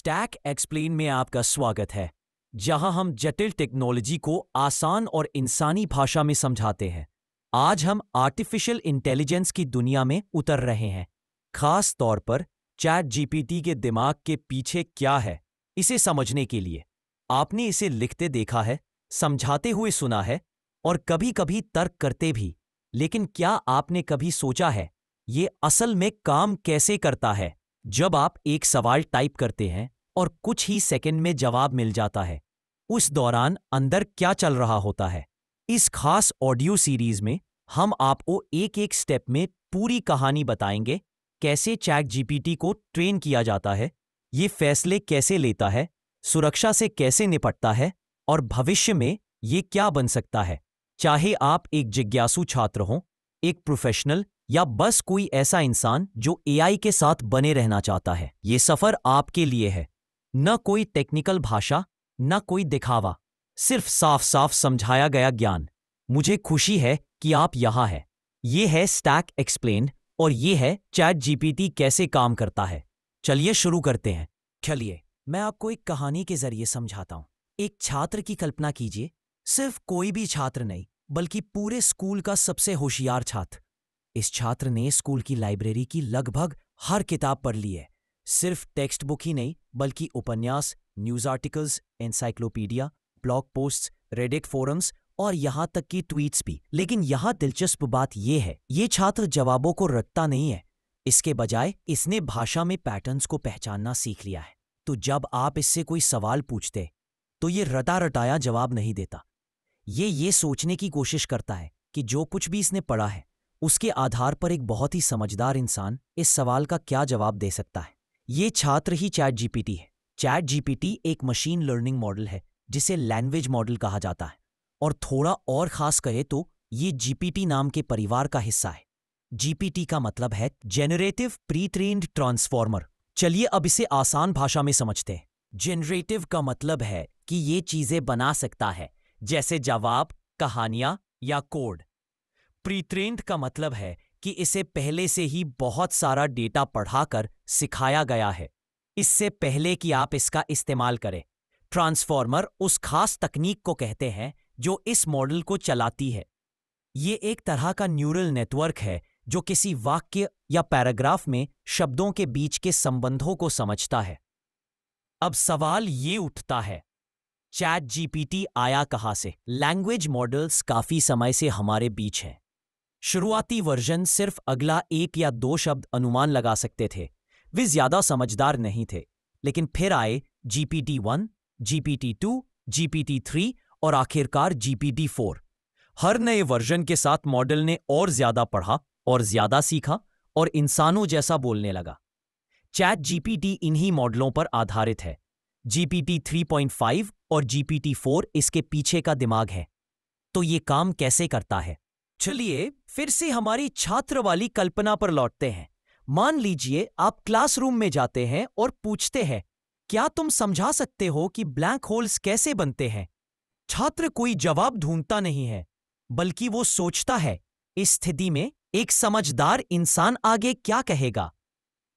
Stack explain में आपका स्वागत है, जहां हम जटिल टेक्नोलॉजी को आसान और इंसानी भाषा में समझाते हैं। आज हम आर्टिफिशियल इंटेलिजेंस की दुनिया में उतर रहे हैं, खास तौर पर चैट जीपीटी के दिमाग के पीछे क्या है, इसे समझने के लिए। आपने इसे लिखते देखा है, समझाते हुए सुना है और कभी-कभी तर्क करते भी, लेकिन क्या आपने कभी सोचा है, ये असल में काम कैसे करता है? जब आप एक सवाल टाइप करते हैं और कुछ ही सेकंड में जवाब मिल जाता है, उस दौरान अंदर क्या चल रहा होता है? इस खास ऑडियो सीरीज में हम आपको एक-एक स्टेप में पूरी कहानी बताएंगे। कैसे चैट जीपीटी को ट्रेन किया जाता है, ये फैसले कैसे लेता है, सुरक्षा से कैसे निपटता है और भविष्य में ये क्या बन सकता है। चाहे आप एक जिज्ञासु छात्र हों, एक प्रोफेशनल या बस कोई ऐसा इंसान जो एआई के साथ बने रहना चाहता है, ये सफर आपके लिए है। न कोई टेक्निकल भाषा, न कोई दिखावा, सिर्फ साफ साफ समझाया गया ज्ञान। मुझे खुशी है कि आप यहाँ हैं। ये है स्टैक एक्सप्लेन्ड और ये है चैट जीपीटी कैसे काम करता है। चलिए शुरू करते हैं। चलिए मैं आपको एक कहानी के जरिए समझाता हूँ। एक छात्र की कल्पना कीजिए, सिर्फ कोई भी छात्र नहीं, बल्कि पूरे स्कूल का सबसे होशियार छात्र। इस छात्र ने स्कूल की लाइब्रेरी की लगभग हर किताब पढ़ ली है। सिर्फ टेक्स्ट बुक ही नहीं, बल्कि उपन्यास, news articles, encyclopedia, blog posts, Reddit forums और यहाँ तक कि ट्वीट्स भी। लेकिन यहाँ दिलचस्प बात यह है, ये छात्र जवाबों को रटता नहीं है। इसके बजाय इसने भाषा में पैटर्न्स को पहचानना सीख लिया है। तो जब आप इससे कोई सवाल पूछते, तो ये रटा रटाया जवाब नहीं देता। ये सोचने की कोशिश करता है कि जो कुछ भी इसने पढ़ा है, उसके आधार पर एक बहुत ही समझदार इंसान इस सवाल का क्या जवाब दे सकता है। ये छात्र ही चैट जीपीटी है। चैट जीपीटी एक मशीन लर्निंग मॉडल है, जिसे लैंग्वेज मॉडल कहा जाता है, और थोड़ा और खास कहे तो ये जीपीटी नाम के परिवार का हिस्सा है। जीपीटी का मतलब है जेनरेटिव प्री ट्रेन्ड ट्रांसफॉर्मर। चलिए अब इसे आसान भाषा में समझते हैं। जेनरेटिव का मतलब है कि ये चीजें बना सकता है, जैसे जवाब, कहानियां या कोड। प्री ट्रेन्ड का मतलब है कि इसे पहले से ही बहुत सारा डेटा पढ़ाकर सिखाया गया है, इससे पहले कि आप इसका इस्तेमाल करें। ट्रांसफॉर्मर उस खास तकनीक को कहते हैं जो इस मॉडल को चलाती है। ये एक तरह का न्यूरल नेटवर्क है जो किसी वाक्य या पैराग्राफ में शब्दों के बीच के संबंधों को समझता है। अब सवाल ये उठता है, चैट जीपीटी आया कहां से? लैंग्वेज मॉडल्स काफी समय से हमारे बीच हैं। शुरुआती वर्जन सिर्फ अगला एक या दो शब्द अनुमान लगा सकते थे। वे ज्यादा समझदार नहीं थे। लेकिन फिर आए GPT-1, GPT-2, GPT-3 और आखिरकार GPT-4। हर नए वर्जन के साथ मॉडल ने और ज्यादा पढ़ा और ज्यादा सीखा और इंसानों जैसा बोलने लगा। चैट जीपीटी इन्हीं मॉडलों पर आधारित है। GPT 3.5 और GPT-4 इसके पीछे का दिमाग है। तो ये काम कैसे करता है? चलिए फिर से हमारी छात्र वाली कल्पना पर लौटते हैं। मान लीजिए आप क्लासरूम में जाते हैं और पूछते हैं, क्या तुम समझा सकते हो कि ब्लैक होल्स कैसे बनते हैं? छात्र कोई जवाब ढूंढता नहीं है, बल्कि वो सोचता है, इस स्थिति में एक समझदार इंसान आगे क्या कहेगा?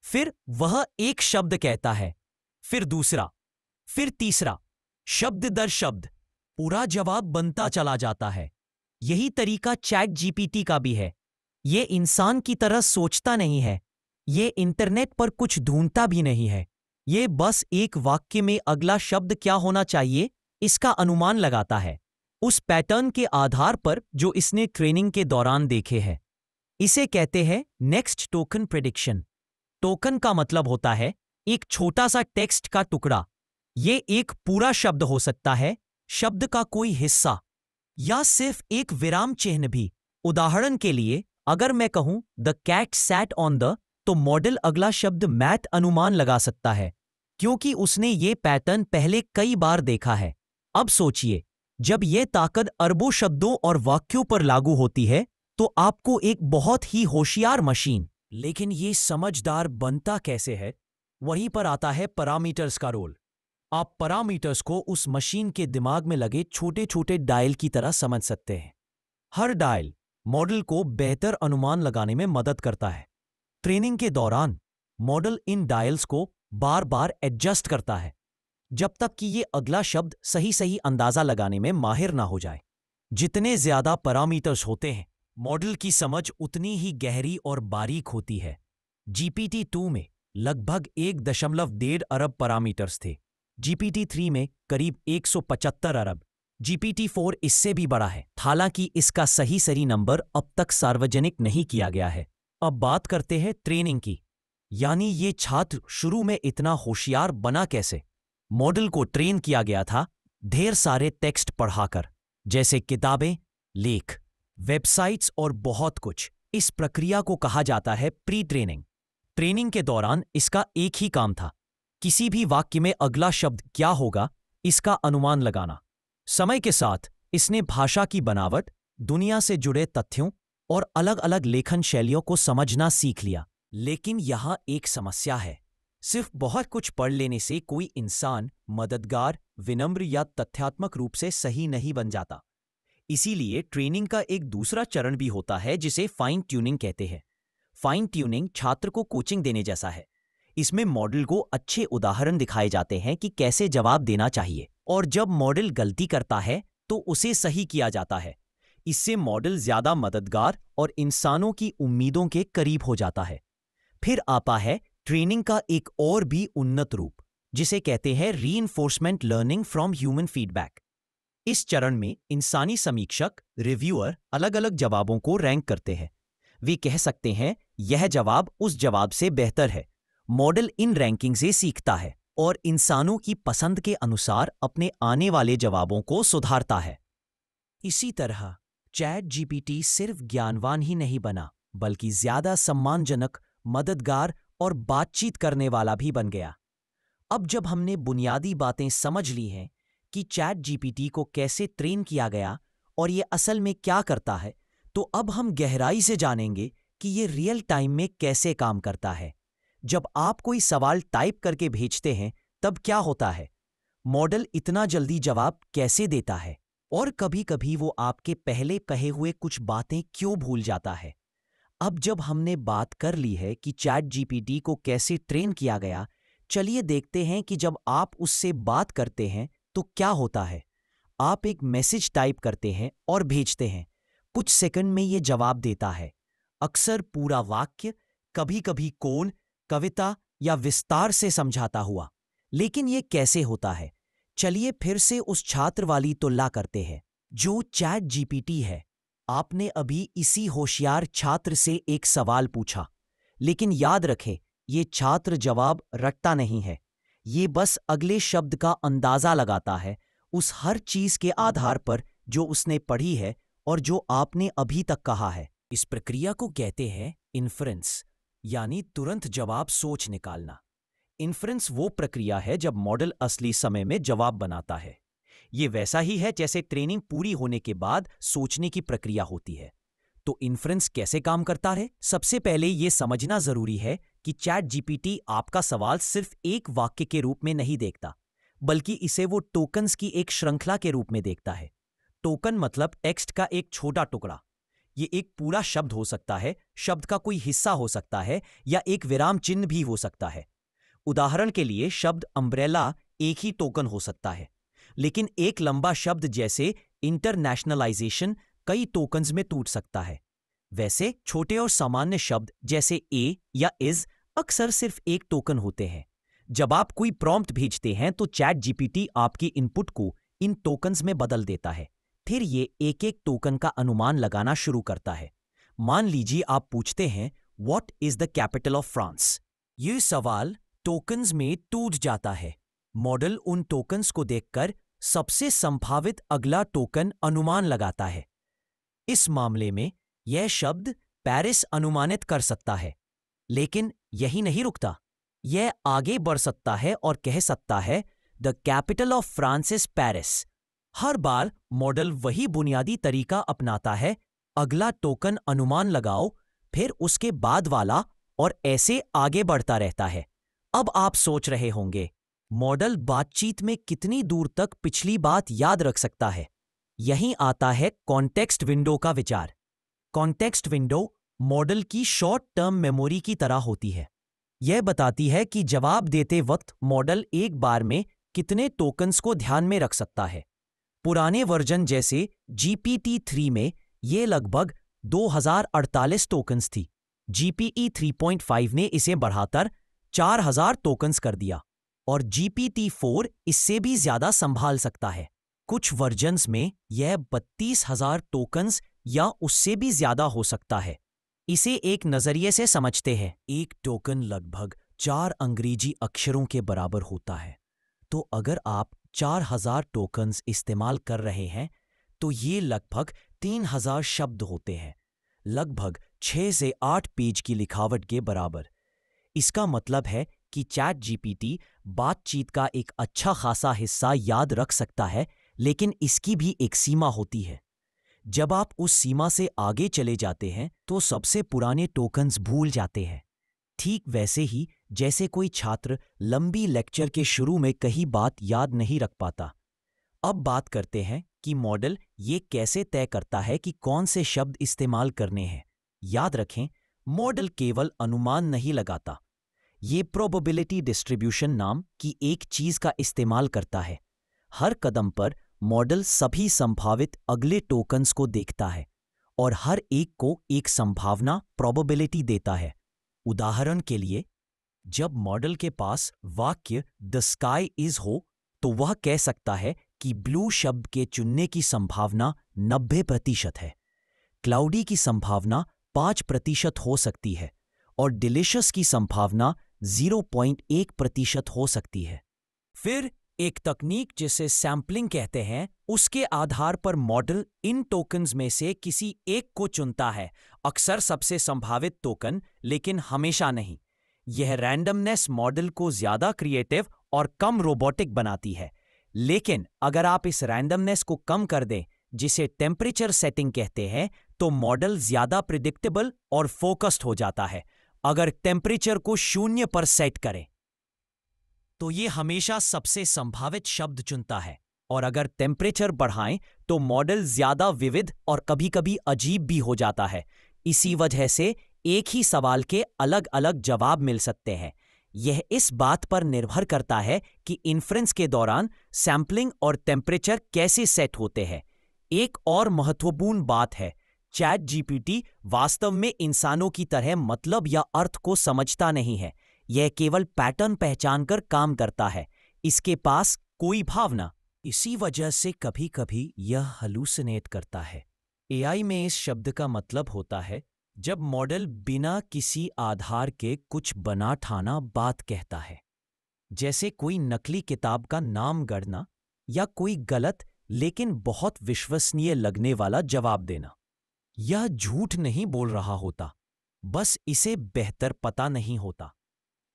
फिर वह एक शब्द कहता है, फिर दूसरा, फिर तीसरा, शब्द दर शब्द पूरा जवाब बनता चला जाता है। यही तरीका चैट जीपीटी का भी है। ये इंसान की तरह सोचता नहीं है, ये इंटरनेट पर कुछ ढूंढता भी नहीं है। ये बस एक वाक्य में अगला शब्द क्या होना चाहिए, इसका अनुमान लगाता है, उस पैटर्न के आधार पर जो इसने ट्रेनिंग के दौरान देखे हैं। इसे कहते हैं नेक्स्ट टोकन प्रेडिक्शन। टोकन का मतलब होता है एक छोटा सा टेक्स्ट का टुकड़ा। ये एक पूरा शब्द हो सकता है, शब्द का कोई हिस्सा, या सिर्फ एक विराम चिन्ह भी। उदाहरण के लिए अगर मैं कहूं the cat sat on the, तो मॉडल अगला शब्द मैट अनुमान लगा सकता है, क्योंकि उसने ये पैटर्न पहले कई बार देखा है। अब सोचिए, जब यह ताकत अरबों शब्दों और वाक्यों पर लागू होती है, तो आपको एक बहुत ही होशियार मशीन। लेकिन ये समझदार बनता कैसे है? वहीं पर आता है पैरामीटर्स का रोल। आप पैरामीटर्स को उस मशीन के दिमाग में लगे छोटे छोटे डायल की तरह समझ सकते हैं। हर डायल मॉडल को बेहतर अनुमान लगाने में मदद करता है। ट्रेनिंग के दौरान मॉडल इन डायल्स को बार बार एडजस्ट करता है जब तक कि ये अगला शब्द सही सही अंदाजा लगाने में माहिर ना हो जाए। जितने ज्यादा पैरामीटर्स होते हैं, मॉडल की समझ उतनी ही गहरी और बारीक होती है। GPT-2 में लगभग 1.1 अरब पैरामीटर्स थे, GPT-3 में करीब 175 अरब, GPT-4 इससे भी बड़ा है। हालांकि इसका सही नंबर अब तक सार्वजनिक नहीं किया गया है। अब बात करते हैं ट्रेनिंग की, यानी ये छात्र शुरू में इतना होशियार बना कैसे। मॉडल को ट्रेन किया गया था ढेर सारे टेक्स्ट पढ़ाकर, जैसे किताबें, लेख, वेबसाइट्स और बहुत कुछ। इस प्रक्रिया को कहा जाता है प्री ट्रेनिंग। ट्रेनिंग के दौरान इसका एक ही काम था, किसी भी वाक्य में अगला शब्द क्या होगा इसका अनुमान लगाना। समय के साथ इसने भाषा की बनावट, दुनिया से जुड़े तथ्यों और अलग अलग लेखन शैलियों को समझना सीख लिया। लेकिन यहाँ एक समस्या है, सिर्फ बहुत कुछ पढ़ लेने से कोई इंसान मददगार, विनम्र या तथ्यात्मक रूप से सही नहीं बन जाता। इसीलिए ट्रेनिंग का एक दूसरा चरण भी होता है जिसे फाइन ट्यूनिंग कहते हैं। फाइन ट्यूनिंग छात्र को कोचिंग देने जैसा है। इसमें मॉडल को अच्छे उदाहरण दिखाए जाते हैं कि कैसे जवाब देना चाहिए, और जब मॉडल गलती करता है तो उसे सही किया जाता है। इससे मॉडल ज्यादा मददगार और इंसानों की उम्मीदों के करीब हो जाता है। फिर आता है ट्रेनिंग का एक और भी उन्नत रूप, जिसे कहते हैं reinforcement learning from human feedback. इस चरण में इंसानी समीक्षक, रिव्यूअर अलग अलग जवाबों को रैंक करते हैं। वे कह सकते हैं यह जवाब उस जवाब से बेहतर है। मॉडल इन रैंकिंग से सीखता है और इंसानों की पसंद के अनुसार अपने आने वाले जवाबों को सुधारता है। इसी तरह चैट जीपीटी सिर्फ ज्ञानवान ही नहीं बना, बल्कि ज्यादा सम्मानजनक, मददगार और बातचीत करने वाला भी बन गया। अब जब हमने बुनियादी बातें समझ ली हैं कि चैट जीपीटी को कैसे ट्रेन किया गया और ये असल में क्या करता है, तो अब हम गहराई से जानेंगे कि ये रियल टाइम में कैसे काम करता है। जब आप कोई सवाल टाइप करके भेजते हैं तब क्या होता है, मॉडल इतना जल्दी जवाब कैसे देता है, और कभी-कभी वो आपके पहले कहे हुए कुछ बातें क्यों भूल जाता है। अब जब हमने बात कर ली है कि चैट जीपीटी को कैसे ट्रेन किया गया, चलिए देखते हैं कि जब आप उससे बात करते हैं तो क्या होता है। आप एक मैसेज टाइप करते हैं और भेजते हैं, कुछ सेकंड में ये जवाब देता है, अक्सर पूरा वाक्य, कभी-कभी कोण, कविता या विस्तार से समझाता हुआ। लेकिन ये कैसे होता है, चलिए फिर से उस छात्र वाली तुलना करते हैं जो चैट जीपीटी है। आपने अभी इसी होशियार छात्र से एक सवाल पूछा, लेकिन याद रखें ये छात्र जवाब रटता नहीं है, ये बस अगले शब्द का अंदाजा लगाता है उस हर चीज के आधार पर जो उसने पढ़ी है और जो आपने अभी तक कहा है। इस प्रक्रिया को कहते हैं इन्फ्रेंस, यानी तुरंत जवाब सोच निकालना। इन्फ्रेंस वो प्रक्रिया है जब मॉडल असली समय में जवाब बनाता है। ये वैसा ही है जैसे ट्रेनिंग पूरी होने के बाद सोचने की प्रक्रिया होती है। तो इन्फ्रेंस कैसे काम करता है? सबसे पहले ये समझना जरूरी है कि चैट जीपीटी आपका सवाल सिर्फ एक वाक्य के रूप में नहीं देखता, बल्कि इसे वो टोकन्स की एक श्रृंखला के रूप में देखता है। टोकन मतलब टेक्स्ट का एक छोटा टुकड़ा। ये एक पूरा शब्द हो सकता है, शब्द का कोई हिस्सा हो सकता है, या एक विराम चिन्ह भी हो सकता है। उदाहरण के लिए शब्द अम्ब्रेला एक ही टोकन हो सकता है, लेकिन एक लंबा शब्द जैसे इंटरनेशनलाइजेशन कई टोकन्स में टूट सकता है। वैसे छोटे और सामान्य शब्द जैसे ए या इज अक्सर सिर्फ एक टोकन होते हैं। जब आप कोई प्रॉम्प्ट भेजते हैं तो चैट जीपीटी आपकी इनपुट को इन टोकन्स में बदल देता है। फिर ये एक एक टोकन का अनुमान लगाना शुरू करता है। मान लीजिए आप पूछते हैं what is the capital of France. ये सवाल टोकन्स में टूट जाता है। मॉडल उन टोकन्स को देखकर सबसे संभावित अगला टोकन अनुमान लगाता है। इस मामले में यह शब्द पेरिस अनुमानित कर सकता है, लेकिन यही नहीं रुकता। यह आगे बढ़ सकता है और कह सकता है the capital of France is Paris. Her bar model वही बुनियादी तरीका अपनाता है, अगला टोकन अनुमान लगाओ, फिर उसके बाद वाला, और ऐसे आगे बढ़ता रहता है। अब आप सोच रहे होंगे, मॉडल बातचीत में कितनी दूर तक पिछली बात याद रख सकता है? यहीं आता है कॉन्टेक्स्ट विंडो का विचार। कॉन्टेक्स्ट विंडो मॉडल की शॉर्ट टर्म मेमोरी की तरह होती है। यह बताती है कि जवाब देते वक्त मॉडल एक बार में कितने टोकन्स को ध्यान में रख सकता है। पुराने वर्जन जैसे GPT-3 में यह लगभग 2048 टोकन्स थी। GPE 3.5 ने इसे बढ़ाकर 4000 टोकन्स कर दिया और GPT-4 इससे भी ज्यादा संभाल सकता है। कुछ वर्जन्स में यह 32,000 टोकन्स या उससे भी ज्यादा हो सकता है। इसे एक नजरिए से समझते हैं। एक टोकन लगभग 4 अंग्रेजी अक्षरों के बराबर होता है। तो अगर आप 4000 टोकन्स इस्तेमाल कर रहे हैं तो ये लगभग 3000 शब्द होते हैं, लगभग 6 से 8 पेज की लिखावट के बराबर। इसका मतलब है कि चैट जीपीटी बातचीत का एक अच्छा खासा हिस्सा याद रख सकता है, लेकिन इसकी भी एक सीमा होती है। जब आप उस सीमा से आगे चले जाते हैं तो सबसे पुराने टोकन्स भूल जाते हैं। ठीक वैसे ही जैसे कोई छात्र लंबी लेक्चर के शुरू में कही बात याद नहीं रख पाता। अब बात करते हैं कि मॉडल ये कैसे तय करता है कि कौन से शब्द इस्तेमाल करने हैं। याद रखें, मॉडल केवल अनुमान नहीं लगाता, ये प्रोबेबिलिटी डिस्ट्रीब्यूशन नाम की एक चीज का इस्तेमाल करता है। हर कदम पर मॉडल सभी संभावित अगले टोकन्स को देखता है और हर एक को एक संभावना प्रोबेबिलिटी देता है। उदाहरण के लिए, जब मॉडल के पास वाक्य द स्काई इज हो तो वह कह सकता है कि ब्लू शब्द के चुनने की संभावना 90% है, क्लाउडी की संभावना 5% हो सकती है और डिलिशियस की संभावना 0.1% हो सकती है। फिर एक तकनीक जिसे सैंपलिंग कहते हैं, उसके आधार पर मॉडल इन टोकन्स में से किसी एक को चुनता है, अक्सर सबसे संभावित टोकन, लेकिन हमेशा नहीं। यह रैंडमनेस मॉडल को ज्यादा क्रिएटिव और कम रोबोटिक बनाती है। लेकिन अगर आप इस रैंडमनेस को कम कर दें, जिसे टेम्परेचर सेटिंग कहते हैं, तो मॉडल ज्यादा प्रिडिक्टेबल और फोकस्ड हो जाता है। अगर टेम्परेचर को 0 पर सेट करें तो ये हमेशा सबसे संभावित शब्द चुनता है, और अगर टेम्परेचर बढ़ाएं तो मॉडल ज्यादा विविध और कभी-कभी अजीब भी हो जाता है। इसी वजह से एक ही सवाल के अलग-अलग जवाब मिल सकते हैं। यह इस बात पर निर्भर करता है कि इन्फ्रेंस के दौरान सैंपलिंग और टेम्परेचर कैसे सेट होते हैं। एक और महत्वपूर्ण बात है, चैट जीपीटी वास्तव में इंसानों की तरह मतलब या अर्थ को समझता नहीं है। यह केवल पैटर्न पहचानकर काम करता है। इसके पास कोई भावना। इसी वजह से कभी-कभी यह हलूसिनेट करता है। एआई में इस शब्द का मतलब होता है जब मॉडल बिना किसी आधार के कुछ बना ठाना बात कहता है, जैसे कोई नकली किताब का नाम गढ़ना या कोई गलत लेकिन बहुत विश्वसनीय लगने वाला जवाब देना। यह झूठ नहीं बोल रहा होता, बस इसे बेहतर पता नहीं होता।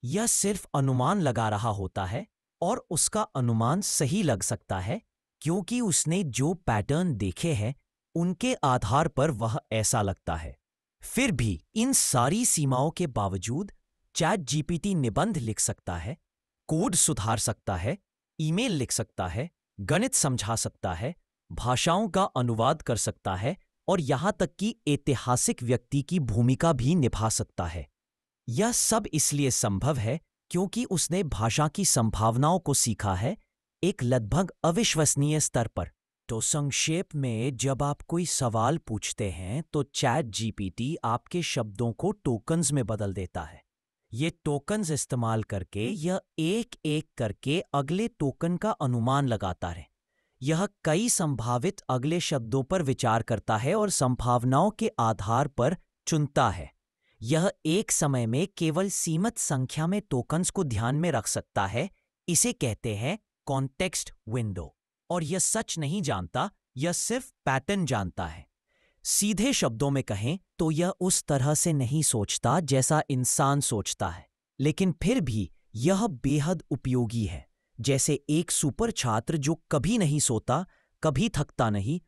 यह सिर्फ अनुमान लगा रहा होता है, और उसका अनुमान सही लग सकता है क्योंकि उसने जो पैटर्न देखे हैं उनके आधार पर वह ऐसा लगता है। फिर भी इन सारी सीमाओं के बावजूद चैट जीपीटी निबंध लिख सकता है, कोड सुधार सकता है, ईमेल लिख सकता है, गणित समझा सकता है, भाषाओं का अनुवाद कर सकता है और यहां तक कि ऐतिहासिक व्यक्ति की भूमिका भी निभा सकता है। यह सब इसलिए संभव है क्योंकि उसने भाषा की संभावनाओं को सीखा है, एक लगभग अविश्वसनीय स्तर पर। तो संक्षेप में, जब आप कोई सवाल पूछते हैं तो चैट जीपीटी आपके शब्दों को टोकन्स में बदल देता है। ये टोकन्स इस्तेमाल करके यह एक एक करके अगले टोकन का अनुमान लगाता है। यह कई संभावित अगले शब्दों पर विचार करता है और संभावनाओं के आधार पर चुनता है। यह एक समय में केवल सीमित संख्या में टोकन्स को ध्यान में रख सकता है। इसे कहते हैं कॉन्टेक्स्ट विंडो। और यह सच नहीं जानता, यह सिर्फ पैटर्न जानता है। सीधे शब्दों में कहें तो यह उस तरह से नहीं सोचता जैसा इंसान सोचता है, लेकिन फिर भी यह बेहद उपयोगी है। जैसे एक सुपर छात्र जो कभी नहीं सोता, कभी थकता नहीं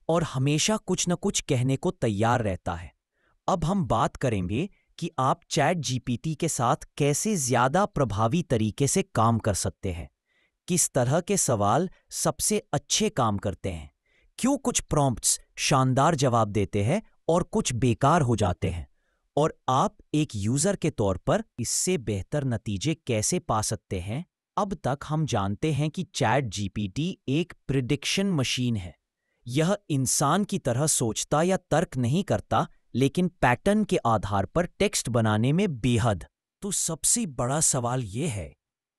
और हमेशा कुछ न कुछ कहने को तैयार रहता है। अब हम बात करेंगे कि आप चैट जीपीटी के साथ कैसे ज्यादा प्रभावी तरीके से काम कर सकते हैं। किस तरह के सवाल सबसे अच्छे काम करते हैं, क्यों कुछ प्रॉम्प्ट्स शानदार जवाब देते हैं और कुछ बेकार हो जाते हैं, और आप एक यूजर के तौर पर इससे बेहतर नतीजे कैसे पा सकते हैं। अब तक हम जानते हैं कि चैट जीपीटी एक प्रिडिक्शन मशीन है। यह इंसान की तरह सोचता या तर्क नहीं करता, लेकिन पैटर्न के आधार पर टेक्स्ट बनाने में बेहद। तो सबसे बड़ा सवाल यह है,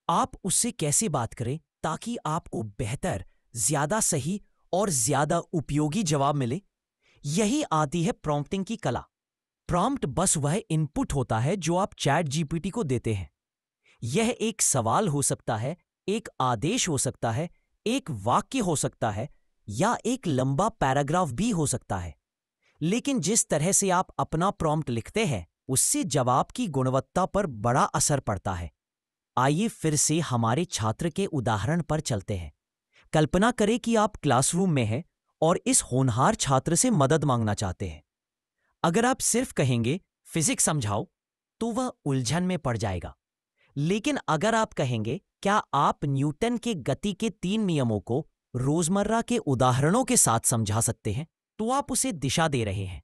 आप उससे कैसे बात करें ताकि आपको बेहतर, ज्यादा सही और ज्यादा उपयोगी जवाब मिले। यही आती है प्रॉम्प्टिंग की कला। प्रॉम्प्ट बस वह इनपुट होता है जो आप चैट जीपीटी को देते हैं। यह एक सवाल हो सकता है, एक आदेश हो सकता है, एक वाक्य हो सकता है, या एक लंबा पैराग्राफ भी हो सकता है। लेकिन जिस तरह से आप अपना प्रॉम्प्ट लिखते हैं, उससे जवाब की गुणवत्ता पर बड़ा असर पड़ता है। आइए फिर से हमारे छात्र के उदाहरण पर चलते हैं। कल्पना करें कि आप क्लासरूम में हैं और इस होनहार छात्र से मदद मांगना चाहते हैं। अगर आप सिर्फ कहेंगे फिजिक्स समझाओ, तो वह उलझन में पड़ जाएगा। लेकिन अगर आप कहेंगे क्या आप न्यूटन के गति के 3 नियमों को रोजमर्रा के उदाहरणों के साथ समझा सकते हैं, तो आप उसे दिशा दे रहे हैं।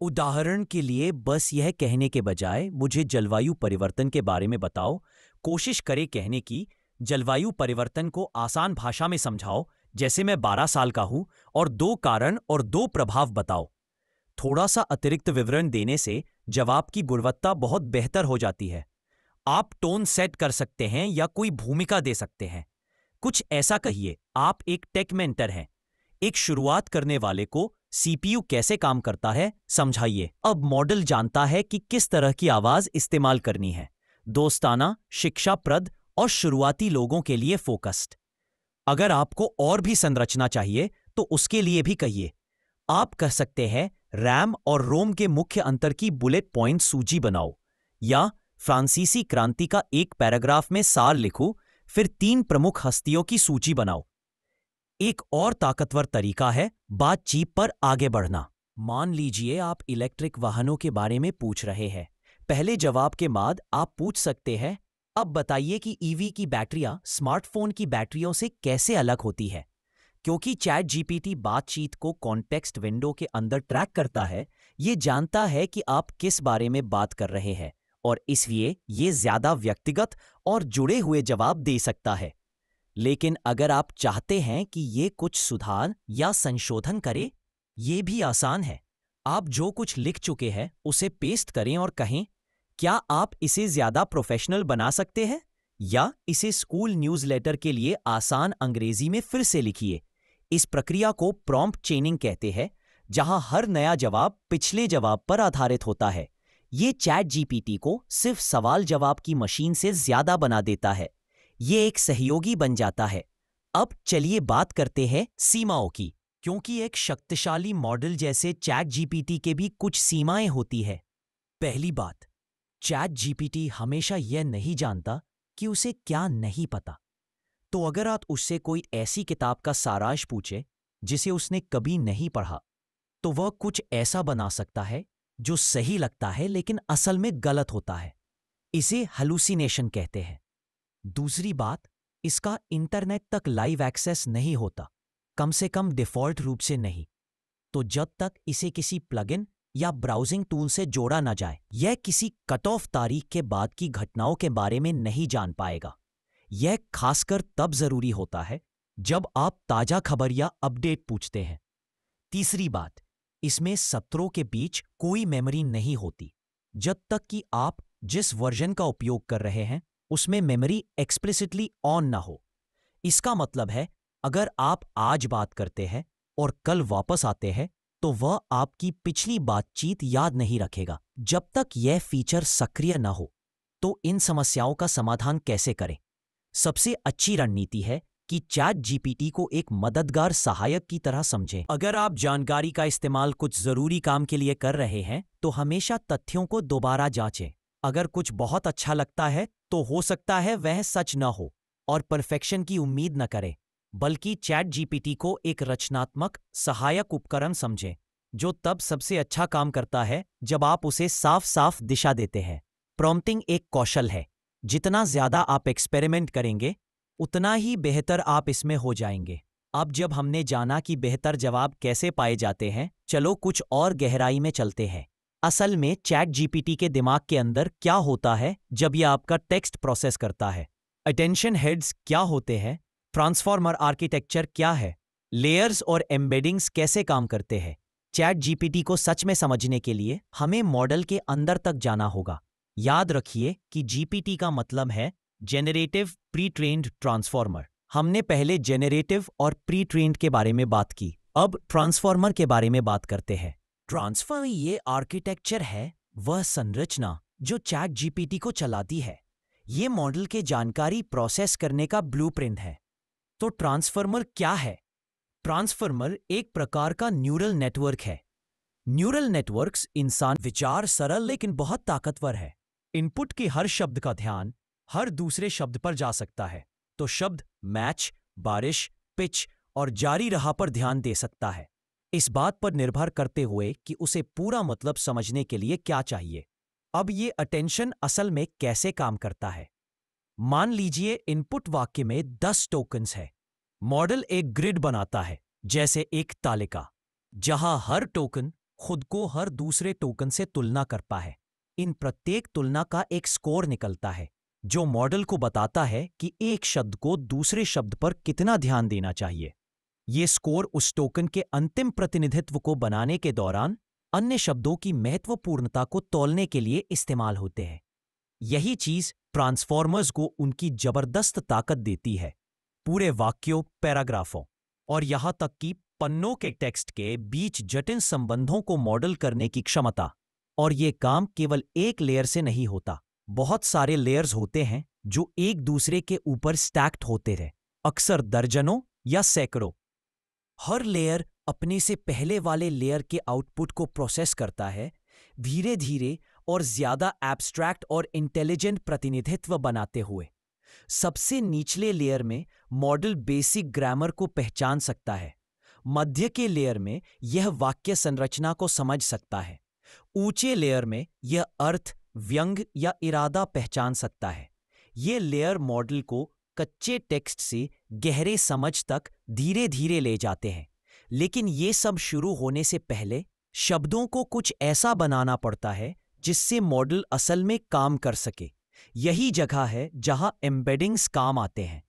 उदाहरण के लिए बस यह कहने के बजाय मुझे जलवायु परिवर्तन के बारे में बताओ, कोशिश करें कहने की जलवायु परिवर्तन को आसान भाषा में समझाओ, जैसे मैं 12 साल का हूं, और 2 कारण और 2 प्रभाव बताओ। थोड़ा सा अतिरिक्त विवरण देने से जवाब की गुणवत्ता बहुत बेहतर हो जाती है। आप टोन सेट कर सकते हैं या कोई भूमिका दे सकते हैं। कुछ ऐसा कहिए, आप एक टेक मेंटर हैं। एक शुरुआत करने वाले को सीपीयू कैसे काम करता है समझाइए। अब मॉडल जानता है कि किस तरह की आवाज इस्तेमाल करनी है, दोस्ताना, शिक्षाप्रद और शुरुआती लोगों के लिए फोकस्ड। अगर आपको और भी संरचना चाहिए तो उसके लिए भी कहिए। आप कह सकते हैं रैम और रोम के मुख्य अंतर की बुलेट पॉइंट सूची बनाओ, या फ्रांसीसी क्रांति का एक पैराग्राफ में सार लिखो, फिर 3 प्रमुख हस्तियों की सूची बनाओ। एक और ताकतवर तरीका है बातचीत पर आगे बढ़ना। मान लीजिए आप इलेक्ट्रिक वाहनों के बारे में पूछ रहे हैं। पहले जवाब के बाद आप पूछ सकते हैं, अब बताइए कि ईवी की बैटरियां स्मार्टफोन की बैटरियों से कैसे अलग होती है। क्योंकि चैट जीपीटी बातचीत को कॉन्टेक्स्ट विंडो के अंदर ट्रैक करता है, ये जानता है कि आप किस बारे में बात कर रहे हैं, और इसलिए ये ज्यादा व्यक्तिगत और जुड़े हुए जवाब दे सकता है। लेकिन अगर आप चाहते हैं कि ये कुछ सुधार या संशोधन करे, ये भी आसान है। आप जो कुछ लिख चुके हैं उसे पेस्ट करें और कहें, क्या आप इसे ज्यादा प्रोफेशनल बना सकते हैं, या इसे स्कूल न्यूज़लेटर के लिए आसान अंग्रेजी में फिर से लिखिए। इस प्रक्रिया को प्रॉम्प्ट चेनिंग कहते हैं, जहां हर नया जवाब पिछले जवाब पर आधारित होता है। ये चैट जीपीटी को सिर्फ सवाल जवाब की मशीन से ज्यादा बना देता है। ये एक सहयोगी बन जाता है। अब चलिए बात करते हैं सीमाओं की, क्योंकि एक शक्तिशाली मॉडल जैसे चैट जीपीटी के भी कुछ सीमाएं होती है। पहली बात, चैट जीपीटी हमेशा यह नहीं जानता कि उसे क्या नहीं पता। तो अगर आप उससे कोई ऐसी किताब का सारांश पूछे जिसे उसने कभी नहीं पढ़ा, तो वह कुछ ऐसा बना सकता है जो सही लगता है लेकिन असल में गलत होता है। इसे हैलुसिनेशन कहते हैं। दूसरी बात, इसका इंटरनेट तक लाइव एक्सेस नहीं होता, कम से कम डिफॉल्ट रूप से नहीं। तो जब तक इसे किसी प्लगइन या ब्राउजिंग टूल से जोड़ा ना जाए, यह किसी कट ऑफ तारीख के बाद की घटनाओं के बारे में नहीं जान पाएगा। यह खासकर तब जरूरी होता है जब आप ताजा खबर या अपडेट पूछते हैं। तीसरी बात, इसमें सत्रों के बीच कोई मेमोरी नहीं होती, जब तक कि आप जिस वर्जन का उपयोग कर रहे हैं उसमें मेमोरी एक्सप्लिसिटली ऑन ना हो। इसका मतलब है, अगर आप आज बात करते हैं और कल वापस आते हैं, तो वह आपकी पिछली बातचीत याद नहीं रखेगा जब तक यह फीचर सक्रिय ना हो। तो इन समस्याओं का समाधान कैसे करें? सबसे अच्छी रणनीति है कि चैट जीपीटी को एक मददगार सहायक की तरह समझें। अगर आप जानकारी का इस्तेमाल कुछ जरूरी काम के लिए कर रहे हैं, तो हमेशा तथ्यों को दोबारा जांचें। अगर कुछ बहुत अच्छा लगता है तो हो सकता है वह सच न हो, और परफेक्शन की उम्मीद न करें, बल्कि चैट जीपीटी को एक रचनात्मक सहायक उपकरण समझें, जो तब सबसे अच्छा काम करता है जब आप उसे साफ साफ दिशा देते हैं। प्रॉम्प्टिंग एक कौशल है। जितना ज्यादा आप एक्सपेरिमेंट करेंगे, उतना ही बेहतर आप इसमें हो जाएंगे। अब जब हमने जाना कि बेहतर जवाब कैसे पाए जाते हैं, चलो कुछ और गहराई में चलते हैं। असल में चैट जीपीटी के दिमाग के अंदर क्या होता है जब यह आपका टेक्स्ट प्रोसेस करता है? अटेंशन हेड्स क्या होते हैं? ट्रांसफॉर्मर आर्किटेक्चर क्या है? लेयर्स और एम्बेडिंग्स कैसे काम करते हैं? चैट जीपीटी को सच में समझने के लिए हमें मॉडल के अंदर तक जाना होगा। याद रखिए कि जीपीटी का मतलब है जेनरेटिव प्री ट्रेन्ड ट्रांसफॉर्मर। हमने पहले जेनरेटिव और प्री ट्रेन्ड के बारे में बात की, अब ट्रांसफॉर्मर के बारे में बात करते हैं। ट्रांसफॉर्मर ये आर्किटेक्चर है, वह संरचना जो चैट जीपीटी को चलाती है। ये मॉडल के जानकारी प्रोसेस करने का ब्लूप्रिंट है। तो ट्रांसफॉर्मर क्या है? ट्रांसफॉर्मर एक प्रकार का न्यूरल नेटवर्क है। न्यूरल नेटवर्क्स इंसान विचार सरल लेकिन बहुत ताकतवर है। इनपुट के हर शब्द का ध्यान हर दूसरे शब्द पर जा सकता है, तो शब्द मैच, बारिश, पिच और जारी रहा पर ध्यान दे सकता है, इस बात पर निर्भर करते हुए कि उसे पूरा मतलब समझने के लिए क्या चाहिए। अब ये अटेंशन असल में कैसे काम करता है? मान लीजिए इनपुट वाक्य में 10 टोकन्स है। मॉडल एक ग्रिड बनाता है, जैसे एक तालिका, जहां हर टोकन खुद को हर दूसरे टोकन से तुलना करता है। इन प्रत्येक तुलना का एक स्कोर निकलता है, जो मॉडल को बताता है कि एक शब्द को दूसरे शब्द पर कितना ध्यान देना चाहिए। ये स्कोर उस टोकन के अंतिम प्रतिनिधित्व को बनाने के दौरान अन्य शब्दों की महत्वपूर्णता को तौलने के लिए इस्तेमाल होते हैं। यही चीज ट्रांसफॉर्मर्स को उनकी जबरदस्त ताकत देती है, पूरे वाक्यों, पैराग्राफों और यहां तक कि पन्नों के टेक्स्ट के बीच जटिल संबंधों को मॉडल करने की क्षमता। और ये काम केवल एक लेयर से नहीं होता, बहुत सारे लेयर्स होते हैं जो एक दूसरे के ऊपर स्टैक्ड होते रहे, अक्सर दर्जनों या सैकड़ों। हर लेयर अपने से पहले वाले लेयर के आउटपुट को प्रोसेस करता है, धीरे धीरे और ज्यादा एब्स्ट्रैक्ट और इंटेलिजेंट प्रतिनिधित्व बनाते हुए। सबसे निचले लेयर में मॉडल बेसिक ग्रामर को पहचान सकता है, मध्य के लेयर में यह वाक्य संरचना को समझ सकता है, ऊंचे लेयर में यह अर्थ, व्यंग या इरादा पहचान सकता है। ये लेयर मॉडल को कच्चे टेक्स्ट से गहरे समझ तक धीरे धीरे ले जाते हैं, लेकिन ये सब शुरू होने से पहले शब्दों को कुछ ऐसा बनाना पड़ता है जिससे मॉडल असल में काम कर सके। यही जगह है जहां एम्बेडिंग्स काम आते हैं।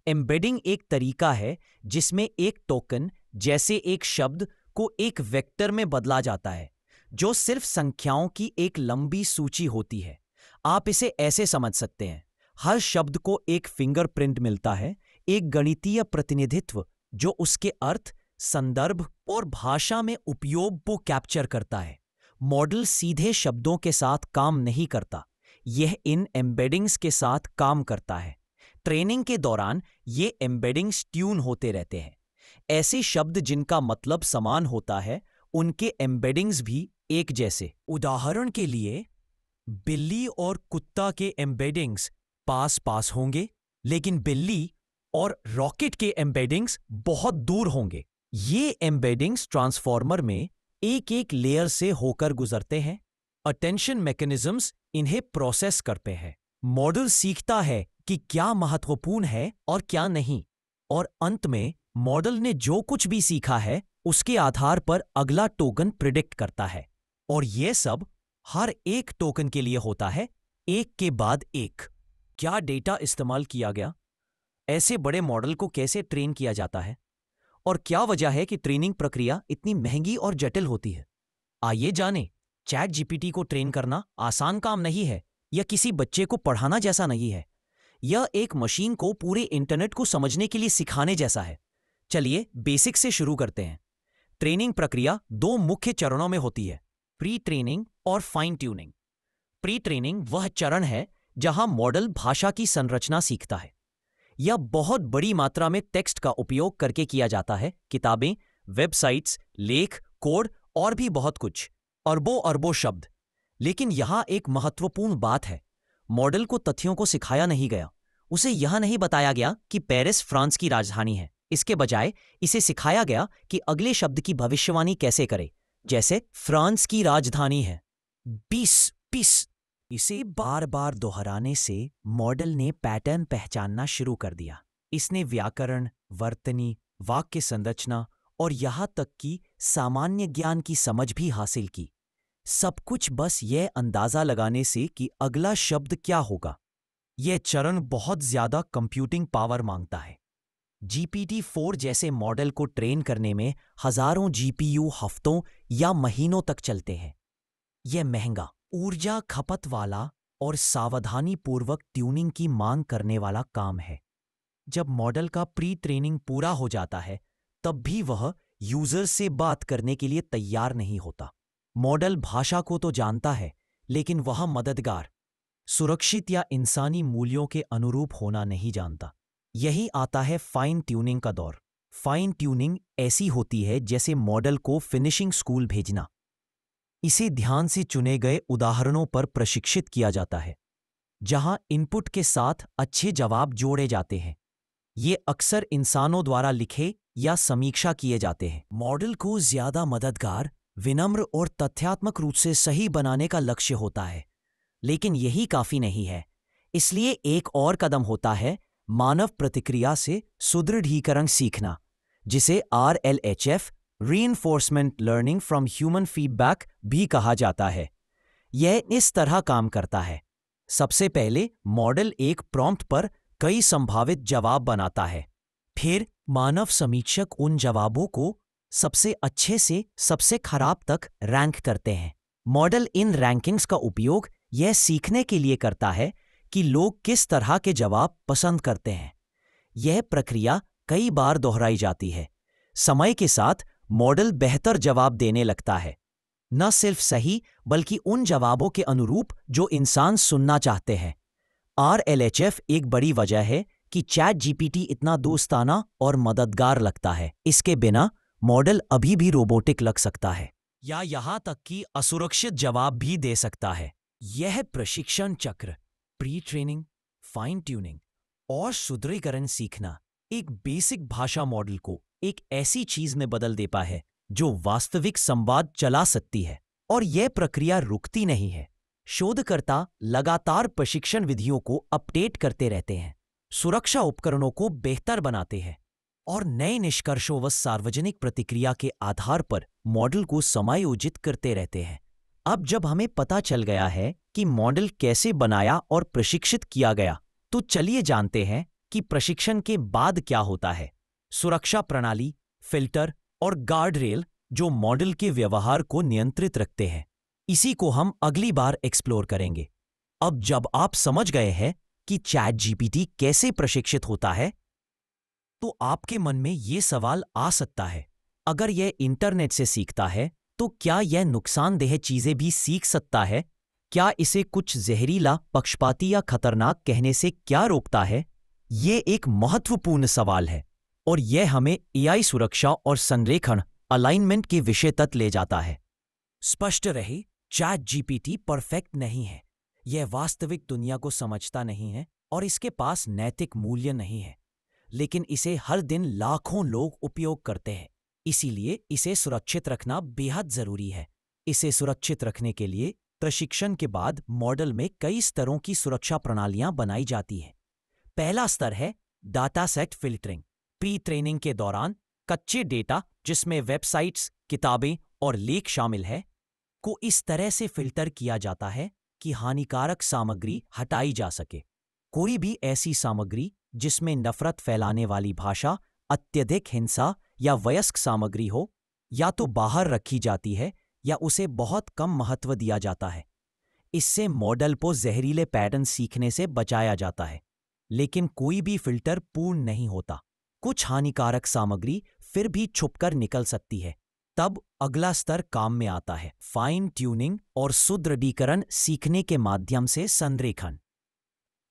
एम्बेडिंग एक तरीका है जिसमें एक टोकन, जैसे एक शब्द, को एक वेक्टर में बदला जाता है, जो सिर्फ संख्याओं की एक लंबी सूची होती है। आप इसे ऐसे समझ सकते हैं, हर शब्द को एक फिंगरप्रिंट मिलता है, एक गणितीय प्रतिनिधित्व जो उसके अर्थ, संदर्भ और भाषा में उपयोग को कैप्चर करता है। मॉडल सीधे शब्दों के साथ काम नहीं करता, यह इन एम्बेडिंग्स के साथ काम करता है। ट्रेनिंग के दौरान ये एम्बेडिंग्स ट्यून होते रहते हैं। ऐसे शब्द जिनका मतलब समान होता है, उनके एम्बेडिंग्स भी एक जैसे। उदाहरण के लिए, बिल्ली और कुत्ता के एम्बेडिंग्स पास पास होंगे, लेकिन बिल्ली और रॉकेट के एम्बेडिंग्स बहुत दूर होंगे। ये एम्बेडिंग्स ट्रांसफॉर्मर में एक एक लेयर से होकर गुजरते हैं। अटेंशन मैकेनिज्म्स इन्हें प्रोसेस करते हैं। मॉडल सीखता है कि क्या महत्वपूर्ण है और क्या नहीं, और अंत में मॉडल ने जो कुछ भी सीखा है उसके आधार पर अगला टोकन प्रिडिक्ट करता है। और यह सब हर एक टोकन के लिए होता है, एक के बाद एक। क्या डेटा इस्तेमाल किया गया? ऐसे बड़े मॉडल को कैसे ट्रेन किया जाता है? और क्या वजह है कि ट्रेनिंग प्रक्रिया इतनी महंगी और जटिल होती है? आइए जानें। चैट जीपीटी को ट्रेन करना आसान काम नहीं है, यह किसी बच्चे को पढ़ाना जैसा नहीं है। यह एक मशीन को पूरे इंटरनेट को समझने के लिए सिखाने जैसा है। चलिए बेसिक से शुरू करते हैं। ट्रेनिंग प्रक्रिया दो मुख्य चरणों में होती है, प्री ट्रेनिंग और फाइन ट्यूनिंग। प्री ट्रेनिंग वह चरण है जहां मॉडल भाषा की संरचना सीखता है। यह बहुत बड़ी मात्रा में टेक्स्ट का उपयोग करके किया जाता है, किताबें, वेबसाइट्स, लेख, कोड और भी बहुत कुछ, अरबों अरबों शब्द। लेकिन यहां एक महत्वपूर्ण बात है, मॉडल को तथ्यों को सिखाया नहीं गया। उसे यह नहीं बताया गया कि पेरिस फ्रांस की राजधानी है। इसके बजाय इसे सिखाया गया कि अगले शब्द की भविष्यवाणी कैसे करे, जैसे फ्रांस की राजधानी है पीस पीस। इसे बार बार दोहराने से मॉडल ने पैटर्न पहचानना शुरू कर दिया। इसने व्याकरण, वर्तनी, वाक्य संरचना और यहां तक कि सामान्य ज्ञान की समझ भी हासिल की। सब कुछ बस यह अंदाजा लगाने से कि अगला शब्द क्या होगा। यह चरण बहुत ज्यादा कंप्यूटिंग पावर मांगता है। GPT-4 जैसे मॉडल को ट्रेन करने में हजारों GPU हफ्तों या महीनों तक चलते हैं। यह महंगा, ऊर्जा खपत वाला और सावधानीपूर्वक ट्यूनिंग की मांग करने वाला काम है। जब मॉडल का प्री ट्रेनिंग पूरा हो जाता है, तब भी वह यूजर से बात करने के लिए तैयार नहीं होता। मॉडल भाषा को तो जानता है, लेकिन वह मददगार, सुरक्षित या इंसानी मूल्यों के अनुरूप होना नहीं जानता। यही आता है फाइन ट्यूनिंग का दौर। फाइन ट्यूनिंग ऐसी होती है जैसे मॉडल को फिनिशिंग स्कूल भेजना। इसे ध्यान से चुने गए उदाहरणों पर प्रशिक्षित किया जाता है, जहां इनपुट के साथ अच्छे जवाब जोड़े जाते हैं। ये अक्सर इंसानों द्वारा लिखे या समीक्षा किए जाते हैं। मॉडल को ज्यादा मददगार, विनम्र और तथ्यात्मक रूप से सही बनाने का लक्ष्य होता है। लेकिन यही काफी नहीं है, इसलिए एक और कदम होता है मानव प्रतिक्रिया से सुदृढ़ीकरण सीखना, जिसे RLHF reinforcement learning from human feedback भी कहा जाता है। यह इस तरह काम करता है। सबसे पहले मॉडल एक प्रॉम्प्ट पर कई संभावित जवाब बनाता है। फिर मानव समीक्षक उन जवाबों को सबसे अच्छे से सबसे खराब तक रैंक करते हैं। मॉडल इन रैंकिंग्स का उपयोग यह सीखने के लिए करता है कि लोग किस तरह के जवाब पसंद करते हैं। यह प्रक्रिया कई बार दोहराई जाती है। समय के साथ मॉडल बेहतर जवाब देने लगता है, न सिर्फ सही बल्कि उन जवाबों के अनुरूप जो इंसान सुनना चाहते हैं। RLHF एक बड़ी वजह है कि चैट GPT इतना दोस्ताना और मददगार लगता है। इसके बिना मॉडल अभी भी रोबोटिक लग सकता है, या यहां तक कि असुरक्षित जवाब भी दे सकता है। यह प्रशिक्षण चक्र, प्री ट्रेनिंग, फाइन ट्यूनिंग और सुदृढ़ीकरण सीखना, एक बेसिक भाषा मॉडल को एक ऐसी चीज में बदल देता है जो वास्तविक संवाद चला सकती है। और यह प्रक्रिया रुकती नहीं है। शोधकर्ता लगातार प्रशिक्षण विधियों को अपडेट करते रहते हैं, सुरक्षा उपकरणों को बेहतर बनाते हैं और नए निष्कर्षों व सार्वजनिक प्रतिक्रिया के आधार पर मॉडल को समायोजित करते रहते हैं। अब जब हमें पता चल गया है कि मॉडल कैसे बनाया और प्रशिक्षित किया गया, तो चलिए जानते हैं कि प्रशिक्षण के बाद क्या होता है। सुरक्षा प्रणाली, फिल्टर और गार्ड रेल जो मॉडल के व्यवहार को नियंत्रित रखते हैं, इसी को हम अगली बार एक्सप्लोर करेंगे। अब जब आप समझ गए हैं कि चैट GPT कैसे प्रशिक्षित होता है, तो आपके मन में ये सवाल आ सकता है, अगर यह इंटरनेट से सीखता है तो क्या यह नुकसानदेह चीजें भी सीख सकता है? क्या इसे कुछ जहरीला, पक्षपाती या खतरनाक कहने से क्या रोकता है? ये एक महत्वपूर्ण सवाल है और यह हमें AI सुरक्षा और संरेखण अलाइनमेंट के विषय तक ले जाता है। स्पष्ट रहे, चैट GPT परफेक्ट नहीं है। यह वास्तविक दुनिया को समझता नहीं है और इसके पास नैतिक मूल्य नहीं है, लेकिन इसे हर दिन लाखों लोग उपयोग करते हैं। इसीलिए इसे सुरक्षित रखना बेहद जरूरी है। इसे सुरक्षित रखने के लिए प्रशिक्षण के बाद मॉडल में कई स्तरों की सुरक्षा प्रणालियां बनाई जाती हैं। पहला स्तर है data set filtering. Pre training के दौरान कच्चे डेटा, जिसमें वेबसाइट्स, किताबें और लेख शामिल है, को इस तरह से फिल्टर किया जाता है कि हानिकारक सामग्री हटाई जा सके। कोई भी ऐसी सामग्री जिसमें नफरत फैलाने वाली भाषा, अत्यधिक हिंसा या वयस्क सामग्री हो, या तो बाहर रखी जाती है या उसे बहुत कम महत्व दिया जाता है। इससे मॉडल को जहरीले पैटर्न सीखने से बचाया जाता है। लेकिन कोई भी फिल्टर पूर्ण नहीं होता। कुछ हानिकारक सामग्री फिर भी छुपकर निकल सकती है। तब अगला स्तर काम में आता है, फाइन ट्यूनिंग और सुदृढ़ीकरण सीखने के माध्यम से संरेखण।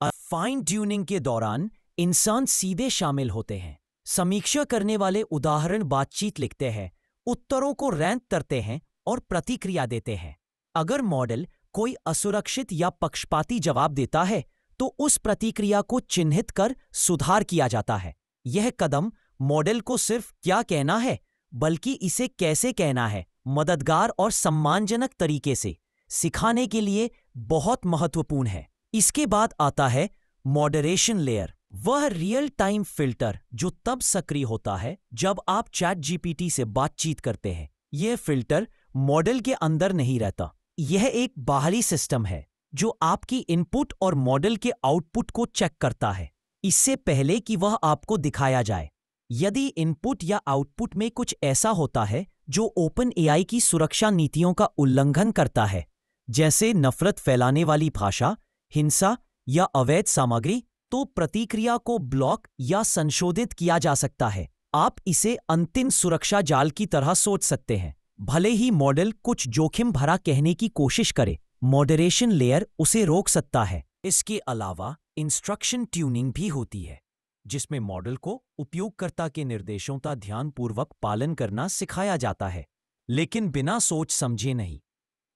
फाइन ट्यूनिंग के दौरान इंसान सीधे शामिल होते हैं। समीक्षा करने वाले उदाहरण बातचीत लिखते हैं, उत्तरों को रैंक करते हैं और प्रतिक्रिया देते हैं। अगर मॉडल कोई असुरक्षित या पक्षपाती जवाब देता है, तो उस प्रतिक्रिया को चिन्हित कर सुधार किया जाता है। यह कदम मॉडल को सिर्फ क्या कहना है, बल्कि इसे कैसे कहना है, मददगार और सम्मानजनक तरीके से सिखाने के लिए बहुत महत्वपूर्ण है। इसके बाद आता है मॉडरेशन लेयर, वह रियल टाइम फिल्टर जो तब सक्रिय होता है जब आप चैट GPT से बातचीत करते हैं। यह फिल्टर मॉडल के अंदर नहीं रहता, यह एक बाहरी सिस्टम है जो आपकी इनपुट और मॉडल के आउटपुट को चेक करता है इससे पहले कि वह आपको दिखाया जाए। यदि इनपुट या आउटपुट में कुछ ऐसा होता है जो ओपन एआई की सुरक्षा नीतियों का उल्लंघन करता है, जैसे नफरत फैलाने वाली भाषा, हिंसा या अवैध सामग्री, तो प्रतिक्रिया को ब्लॉक या संशोधित किया जा सकता है। आप इसे अंतिम सुरक्षा जाल की तरह सोच सकते हैं। भले ही मॉडल कुछ जोखिम भरा कहने की कोशिश करे, मॉडरेशन लेयर उसे रोक सकता है। इसके अलावा इंस्ट्रक्शन ट्यूनिंग भी होती है, जिसमें मॉडल को उपयोगकर्ता के निर्देशों का ध्यानपूर्वक पालन करना सिखाया जाता है, लेकिन बिना सोच समझे नहीं।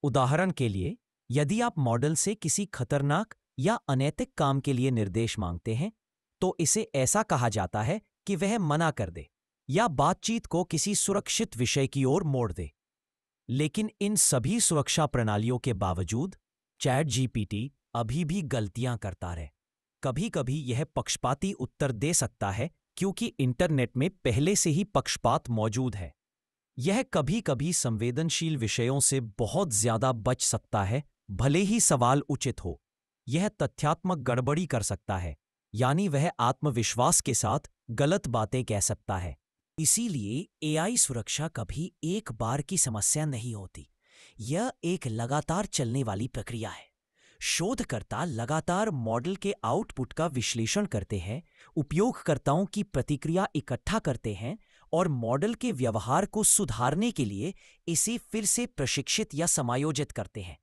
उदाहरण के लिए, यदि आप मॉडल से किसी खतरनाक या अनैतिक काम के लिए निर्देश मांगते हैं, तो इसे ऐसा कहा जाता है कि वह मना कर दे या बातचीत को किसी सुरक्षित विषय की ओर मोड़ दे। लेकिन इन सभी सुरक्षा प्रणालियों के बावजूद चैट जीपीटी अभी भी गलतियां करता रहे। कभी-कभी यह पक्षपाती उत्तर दे सकता है क्योंकि इंटरनेट में पहले से ही पक्षपात मौजूद है। यह कभी-कभी संवेदनशील विषयों से बहुत ज्यादा बच सकता है, भले ही सवाल उचित हो। यह तथ्यात्मक गड़बड़ी कर सकता है, यानी वह आत्मविश्वास के साथ गलत बातें कह सकता है। इसीलिए एआई सुरक्षा कभी एक बार की समस्या नहीं होती। यह एक लगातार चलने वाली प्रक्रिया है। शोधकर्ता लगातार मॉडल के आउटपुट का विश्लेषण करते हैं, उपयोगकर्ताओं की प्रतिक्रिया इकट्ठा करते हैं और मॉडल के व्यवहार को सुधारने के लिए इसे फिर से प्रशिक्षित या समायोजित करते हैं।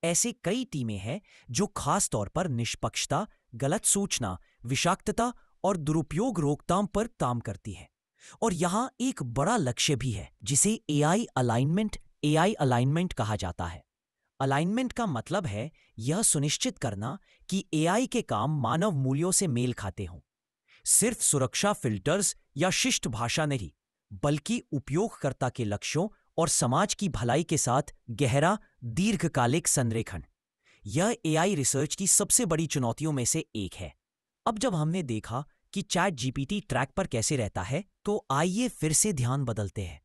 ऐसे कई टीमें हैं जो खास तौर पर निष्पक्षता, गलत सूचना, विषाक्तता और दुरुपयोग रोकथाम पर काम करती है। और यहाँ एक बड़ा लक्ष्य भी है जिसे एआई अलाइनमेंट कहा जाता है। अलाइनमेंट का मतलब है यह सुनिश्चित करना कि एआई के काम मानव मूल्यों से मेल खाते हों। सिर्फ सुरक्षा फिल्टर्स या शिष्ट भाषा नहीं, बल्कि उपयोगकर्ता के लक्ष्यों और समाज की भलाई के साथ गहरा, दीर्घकालिक संरेखण। यह एआई रिसर्च की सबसे बड़ी चुनौतियों में से एक है। अब जब हमने देखा कि चैट जीपीटी ट्रैक पर कैसे रहता है, तो आइए फिर से ध्यान बदलते हैं।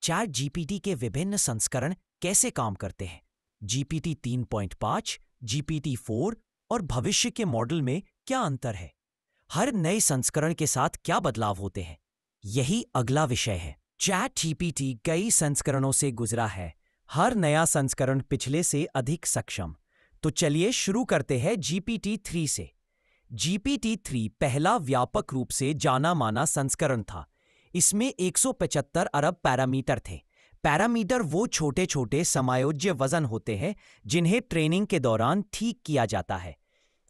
चैट जीपीटी के विभिन्न संस्करण कैसे काम करते हैं? जीपीटी 3.5, जीपीटी 4 और भविष्य के मॉडल में क्या अंतर है? हर नए संस्करण के साथ क्या बदलाव होते हैं? यही अगला विषय है। चैट जीपीटी कई संस्करणों से गुजरा है, हर नया संस्करण पिछले से अधिक सक्षम। तो चलिए शुरू करते हैं जीपीटी 3 से। जीपीटी 3 पहला व्यापक रूप से जाना माना संस्करण था। इसमें 175 अरब पैरामीटर थे। पैरामीटर वो छोटे छोटे समायोज्य वजन होते हैं जिन्हें ट्रेनिंग के दौरान ठीक किया जाता है।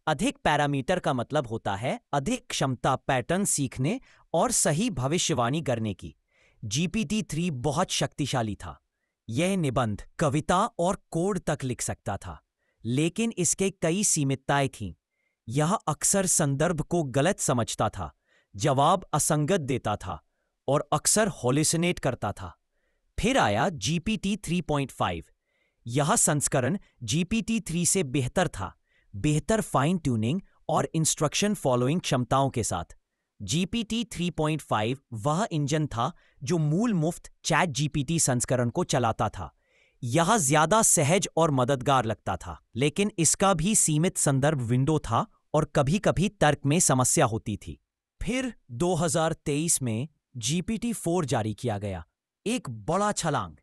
अधिक पैरामीटर का मतलब होता है अधिक क्षमता पैटर्न सीखने और सही भविष्यवाणी करने की। जीपीटी 3 बहुत शक्तिशाली था। यह निबंध, कविता और कोड तक लिख सकता था, लेकिन इसके कई सीमितताएं थीं। यह अक्सर संदर्भ को गलत समझता था, जवाब असंगत देता था और अक्सर हॉल्यूसिनेट करता था। फिर आया जीपीटी 3.5। यह संस्करण जीपीटी 3 से बेहतर था, बेहतर फाइन ट्यूनिंग और इंस्ट्रक्शन फॉलोइंग क्षमताओं के साथ। जीपीटी 3.5 वह इंजन था जो मूल मुफ्त चैट जीपीटी संस्करण को चलाता था। यह ज्यादा सहज और मददगार लगता था, लेकिन इसका भी सीमित संदर्भ विंडो था और कभी-कभी तर्क में समस्या होती थी। फिर 2023 में जीपीटी 4 जारी किया गया, एक बड़ा छलांग।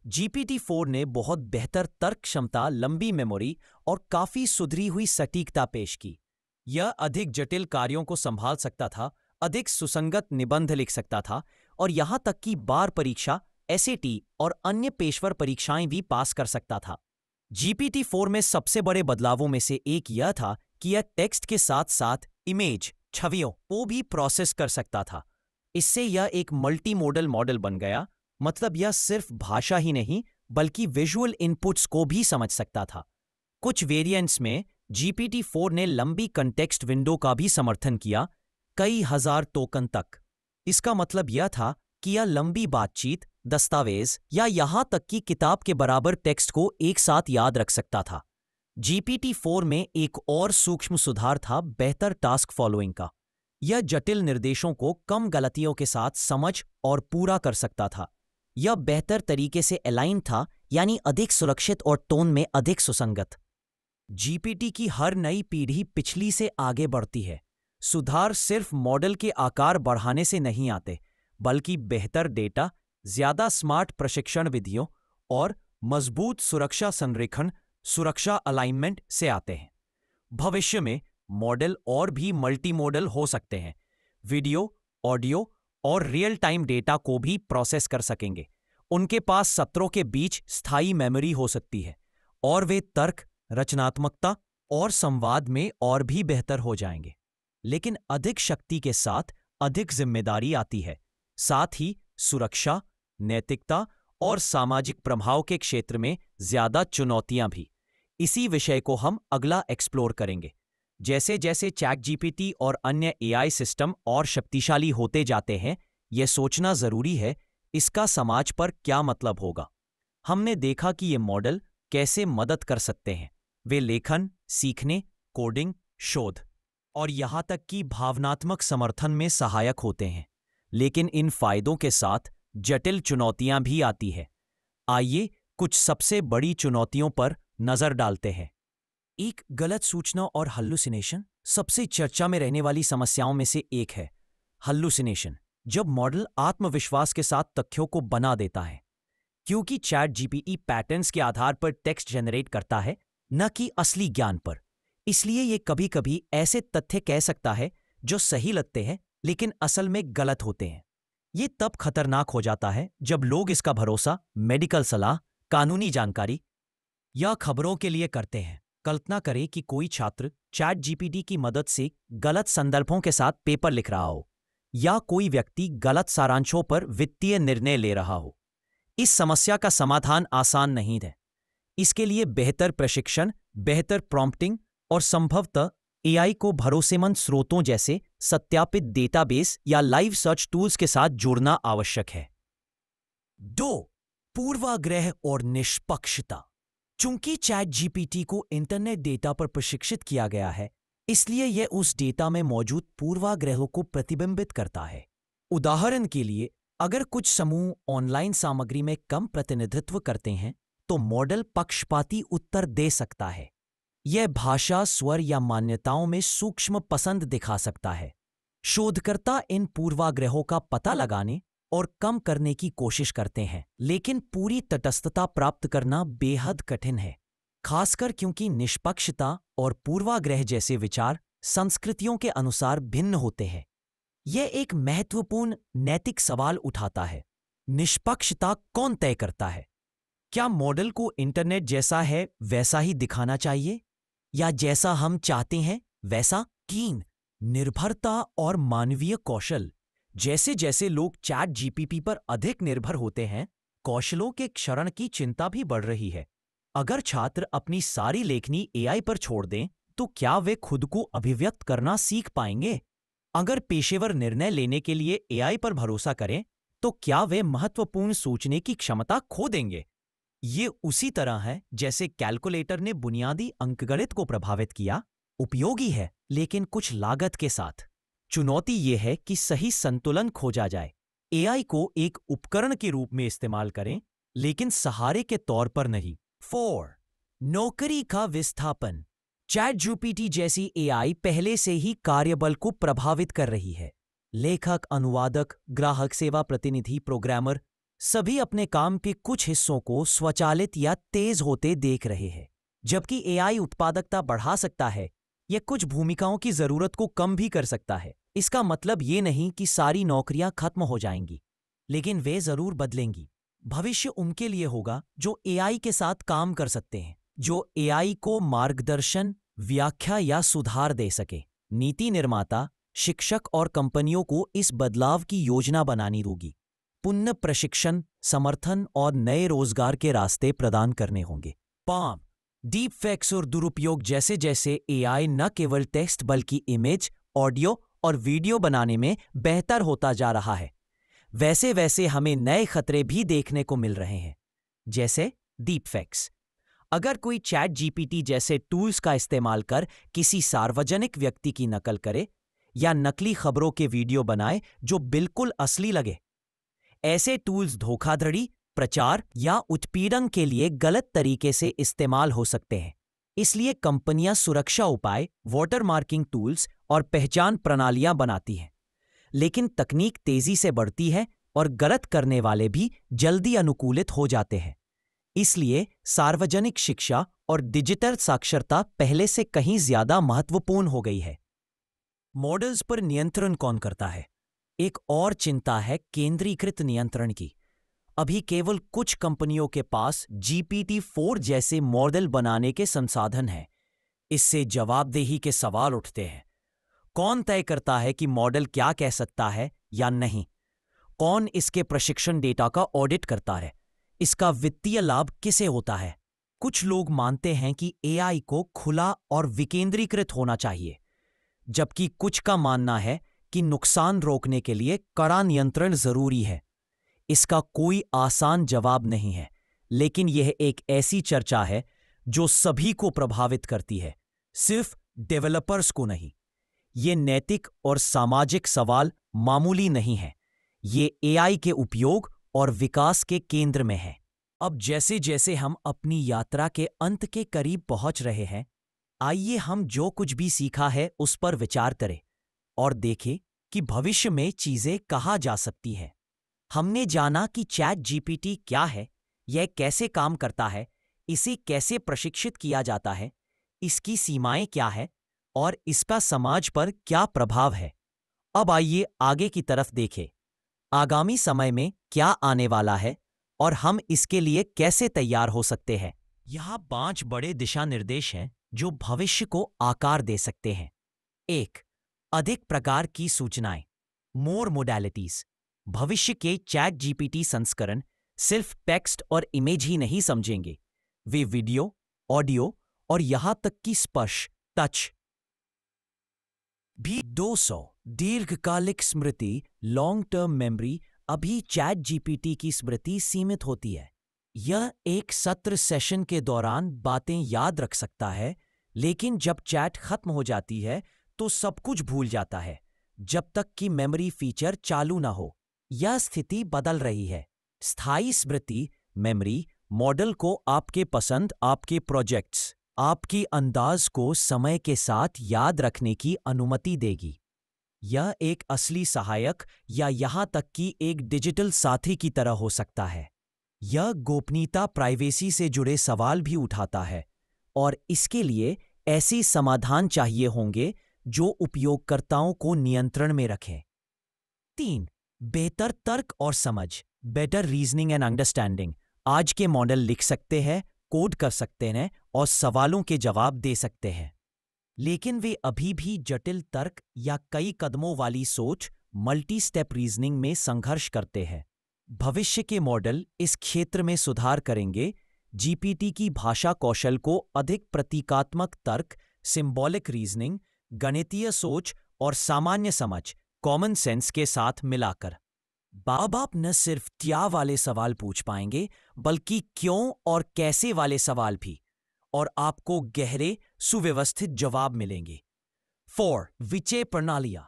जीपीटी 4 ने बहुत बेहतर तर्क क्षमता, लंबी मेमोरी और काफी सुधरी हुई सटीकता पेश की। यह अधिक जटिल कार्यों को संभाल सकता था, अधिक सुसंगत निबंध लिख सकता था और यहां तक कि बार परीक्षा, एसएटी और अन्य पेशवर परीक्षाएं भी पास कर सकता था। जीपीटी 4 में सबसे बड़े बदलावों में से एक यह था कि यह टेक्स्ट के साथ साथ इमेज, छवियों को भी प्रोसेस कर सकता था। इससे यह एक मल्टी मोडल मॉडल बन गया, मतलब यह सिर्फ भाषा ही नहीं बल्कि विजुअल इनपुट्स को भी समझ सकता था। कुछ वेरिएंट्स में जीपीटी 4 ने लंबी कंटेक्स्ट विंडो का भी समर्थन किया, कई हजार टोकन तक। इसका मतलब यह था कि यह लंबी बातचीत, दस्तावेज या यहां तक कि किताब के बराबर टेक्स्ट को एक साथ याद रख सकता था। जीपीटी 4 में एक और सूक्ष्म सुधार था बेहतर टास्क फॉलोइंग का। यह जटिल निर्देशों को कम गलतियों के साथ समझ और पूरा कर सकता था। यह बेहतर तरीके से अलाइन था, यानी अधिक सुरक्षित और टोन में अधिक सुसंगत। जीपीटी की हर नई पीढ़ी पिछली से आगे बढ़ती है। सुधार सिर्फ मॉडल के आकार बढ़ाने से नहीं आते, बल्कि बेहतर डेटा, ज्यादा स्मार्ट प्रशिक्षण विधियों और मजबूत सुरक्षा संरेखण, सुरक्षा अलाइनमेंट से आते हैं। भविष्य में मॉडल और भी मल्टी मॉडल हो सकते हैं, वीडियो, ऑडियो और रियल टाइम डेटा को भी प्रोसेस कर सकेंगे। उनके पास सत्रों के बीच स्थायी मेमोरी हो सकती है और वे तर्क, रचनात्मकता और संवाद में और भी बेहतर हो जाएंगे। लेकिन अधिक शक्ति के साथ अधिक जिम्मेदारी आती है, साथ ही सुरक्षा, नैतिकता और सामाजिक प्रभाव के क्षेत्र में ज्यादा चुनौतियां भी। इसी विषय को हम अगला एक्सप्लोर करेंगे। जैसे जैसे चैट जीपीटी और अन्य एआई सिस्टम और शक्तिशाली होते जाते हैं, यह सोचना जरूरी है इसका समाज पर क्या मतलब होगा। हमने देखा कि ये मॉडल कैसे मदद कर सकते हैं। वे लेखन, सीखने, कोडिंग, शोध और यहां तक कि भावनात्मक समर्थन में सहायक होते हैं। लेकिन इन फायदों के साथ जटिल चुनौतियां भी आती है। आइए कुछ सबसे बड़ी चुनौतियों पर नजर डालते हैं। एक, गलत सूचना और हल्लुसिनेशन। सबसे चर्चा में रहने वाली समस्याओं में से एक है हल्लुसिनेशन, जब मॉडल आत्मविश्वास के साथ तथ्यों को बना देता है। क्योंकि चैट जीपीटी पैटर्न्स के आधार पर टेक्स्ट जनरेट करता है, न कि असली ज्ञान पर, इसलिए ये कभी कभी ऐसे तथ्य कह सकता है जो सही लगते हैं लेकिन असल में गलत होते हैं। ये तब खतरनाक हो जाता है जब लोग इसका भरोसा मेडिकल सलाह, कानूनी जानकारी या खबरों के लिए करते हैं। कल्पना करें कि कोई छात्र चैट जीपीटी की मदद से गलत संदर्भों के साथ पेपर लिख रहा हो, या कोई व्यक्ति गलत सारांशों पर वित्तीय निर्णय ले रहा हो। इस समस्या का समाधान आसान नहीं है। इसके लिए बेहतर प्रशिक्षण, बेहतर प्रॉम्प्टिंग और संभवतः एआई को भरोसेमंद स्रोतों जैसे सत्यापित डेटाबेस या लाइव सर्च टूल्स के साथ जोड़ना आवश्यक है। 2. पूर्वाग्रह और निष्पक्षता। चूंकि चैट जीपीटी को इंटरनेट डेटा पर प्रशिक्षित किया गया है, इसलिए यह उस डेटा में मौजूद पूर्वाग्रहों को प्रतिबिंबित करता है। उदाहरण के लिए, अगर कुछ समूह ऑनलाइन सामग्री में कम प्रतिनिधित्व करते हैं, तो मॉडल पक्षपाती उत्तर दे सकता है। यह भाषा, स्वर या मान्यताओं में सूक्ष्म पसंद दिखा सकता है। शोधकर्ता इन पूर्वाग्रहों का पता लगाने और कम करने की कोशिश करते हैं, लेकिन पूरी तटस्थता प्राप्त करना बेहद कठिन है, खासकर क्योंकि निष्पक्षता और पूर्वाग्रह जैसे विचार संस्कृतियों के अनुसार भिन्न होते हैं। यह एक महत्वपूर्ण नैतिक सवाल उठाता है। निष्पक्षता कौन तय करता है? क्या मॉडल को इंटरनेट जैसा है वैसा ही दिखाना चाहिए, या जैसा हम चाहते हैं वैसा? कीन निर्भरता और मानवीय कौशल। जैसे जैसे लोग चैट जीपीटी पर अधिक निर्भर होते हैं, कौशलों के क्षरण की चिंता भी बढ़ रही है। अगर छात्र अपनी सारी लेखनी एआई पर छोड़ दें, तो क्या वे खुद को अभिव्यक्त करना सीख पाएंगे? अगर पेशेवर निर्णय लेने के लिए एआई पर भरोसा करें, तो क्या वे महत्वपूर्ण सोचने की क्षमता खो देंगे? ये उसी तरह है जैसे कैलकुलेटर ने बुनियादी अंकगणित को प्रभावित किया। उपयोगी है, लेकिन कुछ लागत के साथ। चुनौती यह है कि सही संतुलन खोजा जाए। एआई को एक उपकरण के रूप में इस्तेमाल करें, लेकिन सहारे के तौर पर नहीं। 4. नौकरी का विस्थापन। चैट जीपीटी जैसी एआई पहले से ही कार्यबल को प्रभावित कर रही है। लेखक, अनुवादक, ग्राहक सेवा प्रतिनिधि, प्रोग्रामर सभी अपने काम के कुछ हिस्सों को स्वचालित या तेज होते देख रहे हैं। जबकि एआई उत्पादकता बढ़ा सकता है, यह कुछ भूमिकाओं की जरूरत को कम भी कर सकता है। इसका मतलब ये नहीं कि सारी नौकरियां खत्म हो जाएंगी, लेकिन वे जरूर बदलेंगी। भविष्य उनके लिए होगा जो एआई के साथ काम कर सकते हैं, जो एआई को मार्गदर्शन, व्याख्या या सुधार दे सके। नीति निर्माता, शिक्षक और कंपनियों को इस बदलाव की योजना बनानी होगी। पुनः प्रशिक्षण, समर्थन और नए रोजगार के रास्ते प्रदान करने होंगे। 5. डीप फेक्स और दुरुपयोग। जैसे जैसे एआई न केवल टेक्स्ट बल्कि इमेज, ऑडियो और वीडियो बनाने में बेहतर होता जा रहा है, वैसे वैसे हमें नए खतरे भी देखने को मिल रहे हैं, जैसे डीप फेक्स। अगर कोई चैट जीपीटी जैसे टूल्स का इस्तेमाल कर किसी सार्वजनिक व्यक्ति की नकल करे या नकली खबरों के वीडियो बनाए जो बिल्कुल असली लगे, ऐसे टूल्स धोखाधड़ी, प्रचार या उत्पीड़न के लिए गलत तरीके से इस्तेमाल हो सकते हैं। इसलिए कंपनियां सुरक्षा उपाय, वाटरमार्किंग टूल्स और पहचान प्रणालियां बनाती हैं। लेकिन तकनीक तेजी से बढ़ती है और गलत करने वाले भी जल्दी अनुकूलित हो जाते हैं। इसलिए सार्वजनिक शिक्षा और डिजिटल साक्षरता पहले से कहीं ज्यादा महत्वपूर्ण हो गई है। मॉडल्स पर नियंत्रण कौन करता है? एक और चिंता है केंद्रीकृत नियंत्रण की। अभी केवल कुछ कंपनियों के पास GPT-4 जैसे मॉडल बनाने के संसाधन हैं। इससे जवाबदेही के सवाल उठते हैं। कौन तय करता है कि मॉडल क्या कह सकता है या नहीं? कौन इसके प्रशिक्षण डेटा का ऑडिट करता है? इसका वित्तीय लाभ किसे होता है? कुछ लोग मानते हैं कि AI को खुला और विकेंद्रीकृत होना चाहिए, जबकि कुछ का मानना है कि नुकसान रोकने के लिए कड़ा नियंत्रण जरूरी है। इसका कोई आसान जवाब नहीं है, लेकिन यह एक ऐसी चर्चा है जो सभी को प्रभावित करती है, सिर्फ डेवलपर्स को नहीं। ये नैतिक और सामाजिक सवाल मामूली नहीं है। ये AI के उपयोग और विकास के केंद्र में है। अब जैसे जैसे हम अपनी यात्रा के अंत के करीब पहुंच रहे हैं, आइए हम जो कुछ भी सीखा है उस पर विचार करें और देखें कि भविष्य में चीजें कहाँ जा सकती हैं। हमने जाना कि ChatGPT क्या है, यह कैसे काम करता है, इसे कैसे प्रशिक्षित किया जाता है, इसकी सीमाएं क्या है और इसका समाज पर क्या प्रभाव है। अब आइए आगे की तरफ देखें। आगामी समय में क्या आने वाला है और हम इसके लिए कैसे तैयार हो सकते हैं। यहाँ 5 बड़े दिशा निर्देश हैं जो भविष्य को आकार दे सकते हैं। 1. अधिक प्रकार की सूचनाएं, मोर मोडालिटीज। भविष्य के ChatGPT संस्करण सिर्फ टेक्स्ट और इमेज ही नहीं समझेंगे, वे वीडियो, ऑडियो और यहां तक कि स्पर्श, टच भी। 200 दीर्घकालिक स्मृति, लॉन्ग टर्म मेमोरी। अभी ChatGPT की स्मृति सीमित होती है। यह एक सत्र सेशन के दौरान बातें याद रख सकता है, लेकिन जब चैट खत्म हो जाती है तो सब कुछ भूल जाता है, जब तक कि मेमोरी फीचर चालू ना हो। यह स्थिति बदल रही है। स्थायी स्मृति मेमोरी मॉडल को आपके पसंद, आपके प्रोजेक्ट्स, आपकी अंदाज को समय के साथ याद रखने की अनुमति देगी। यह एक असली सहायक या यहां तक कि एक डिजिटल साथी की तरह हो सकता है। यह गोपनीयता, प्राइवेसी से जुड़े सवाल भी उठाता है और इसके लिए ऐसे समाधान चाहिए होंगे जो उपयोगकर्ताओं को नियंत्रण में रखें। 3. बेहतर तर्क और समझ, बेटर रीजनिंग एंड अंडरस्टैंडिंग। आज के मॉडल लिख सकते हैं, कोड कर सकते हैं और सवालों के जवाब दे सकते हैं, लेकिन वे अभी भी जटिल तर्क या कई कदमों वाली सोच, मल्टी स्टेप रीजनिंग में संघर्ष करते हैं। भविष्य के मॉडल इस क्षेत्र में सुधार करेंगे। GPT की भाषा कौशल को अधिक प्रतीकात्मक तर्क, सिंबॉलिक रीजनिंग, गणितीय सोच और सामान्य समझ, कॉमन सेंस के साथ मिलाकर। बाप न सिर्फ क्या वाले सवाल पूछ पाएंगे, बल्कि क्यों और कैसे वाले सवाल भी, और आपको गहरे, सुव्यवस्थित जवाब मिलेंगे। 4. विचय प्रणालियां।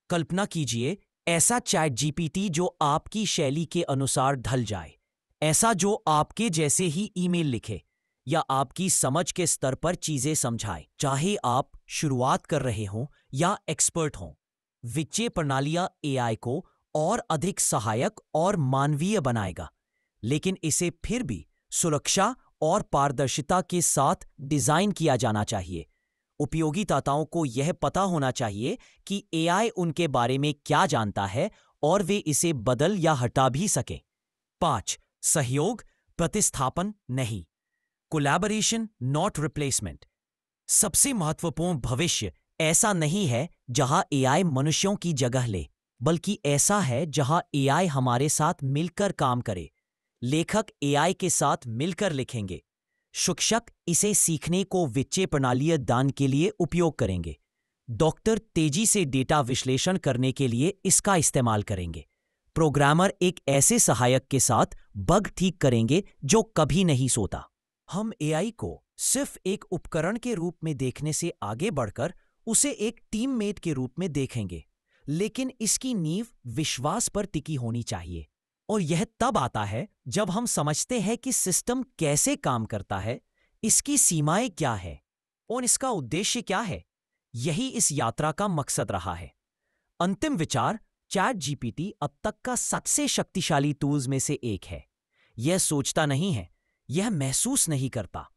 कल्पना कीजिए ऐसा ChatGPT जो आपकी शैली के अनुसार ढल जाए, ऐसा जो आपके जैसे ही ईमेल लिखे या आपकी समझ के स्तर पर चीजें समझाए, चाहे आप शुरुआत कर रहे हों या एक्सपर्ट हों। विचय प्रणालियां AI को और अधिक सहायक और मानवीय बनाएगा, लेकिन इसे फिर भी सुरक्षा और पारदर्शिता के साथ डिजाइन किया जाना चाहिए। उपयोगकर्ताओं को यह पता होना चाहिए कि AI उनके बारे में क्या जानता है और वे इसे बदल या हटा भी सके। 5. सहयोग, प्रतिस्थापन नहीं। Collaboration, not replacement. सबसे महत्वपूर्ण भविष्य ऐसा नहीं है जहां AI मनुष्यों की जगह ले, बल्कि ऐसा है जहां AI हमारे साथ मिलकर काम करे। लेखक AI के साथ मिलकर लिखेंगे, शिक्षक इसे सीखने को विचय प्रणाली दान के लिए उपयोग करेंगे, डॉक्टर तेजी से डेटा विश्लेषण करने के लिए इसका इस्तेमाल करेंगे, प्रोग्रामर एक ऐसे सहायक के साथ बग ठीक करेंगे जो कभी नहीं सोता। हम AI को सिर्फ एक उपकरण के रूप में देखने से आगे बढ़कर उसे एक टीममेट के रूप में देखेंगे, लेकिन इसकी नींव विश्वास पर टिकी होनी चाहिए। और यह तब आता है जब हम समझते हैं कि सिस्टम कैसे काम करता है, इसकी सीमाएं क्या है और इसका उद्देश्य क्या है। यही इस यात्रा का मकसद रहा है। अंतिम विचार, चैट जीपीटी अब तक का सबसे शक्तिशाली टूल्स में से एक है। यह सोचता नहीं है, यह महसूस नहीं करता,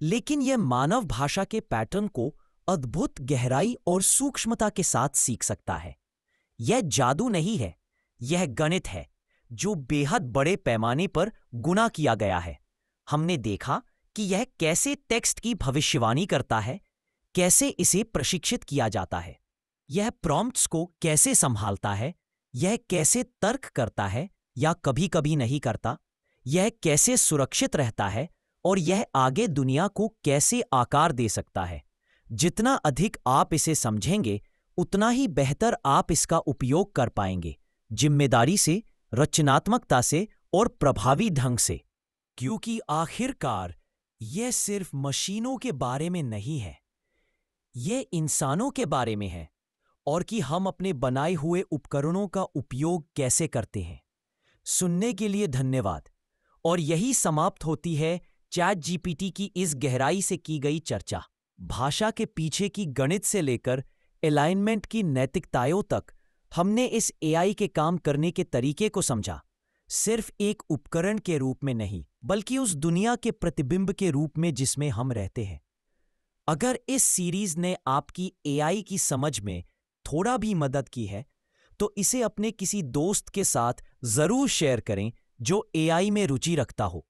लेकिन यह मानव भाषा के पैटर्न को अद्भुत गहराई और सूक्ष्मता के साथ सीख सकता है। यह जादू नहीं है, यह गणित है जो बेहद बड़े पैमाने पर गुणा किया गया है। हमने देखा कि यह कैसे टेक्स्ट की भविष्यवाणी करता है, कैसे इसे प्रशिक्षित किया जाता है, यह प्रॉम्प्ट्स को कैसे संभालता है, यह कैसे तर्क करता है या कभी-कभी नहीं करता, यह कैसे सुरक्षित रहता है और यह आगे दुनिया को कैसे आकार दे सकता है। जितना अधिक आप इसे समझेंगे, उतना ही बेहतर आप इसका उपयोग कर पाएंगे, जिम्मेदारी से, रचनात्मकता से और प्रभावी ढंग से। क्योंकि आखिरकार यह सिर्फ मशीनों के बारे में नहीं है, यह इंसानों के बारे में है और कि हम अपने बनाए हुए उपकरणों का उपयोग कैसे करते हैं। सुनने के लिए धन्यवाद। और यही समाप्त होती है चैट जीपीटी की इस गहराई से की गई चर्चा। भाषा के पीछे की गणित से लेकर अलाइनमेंट की नैतिकताओं तक हमने इस एआई के काम करने के तरीके को समझा, सिर्फ एक उपकरण के रूप में नहीं, बल्कि उस दुनिया के प्रतिबिंब के रूप में जिसमें हम रहते हैं। अगर इस सीरीज ने आपकी एआई की समझ में थोड़ा भी मदद की है, तो इसे अपने किसी दोस्त के साथ जरूर शेयर करें जो एआई में रुचि रखता हो।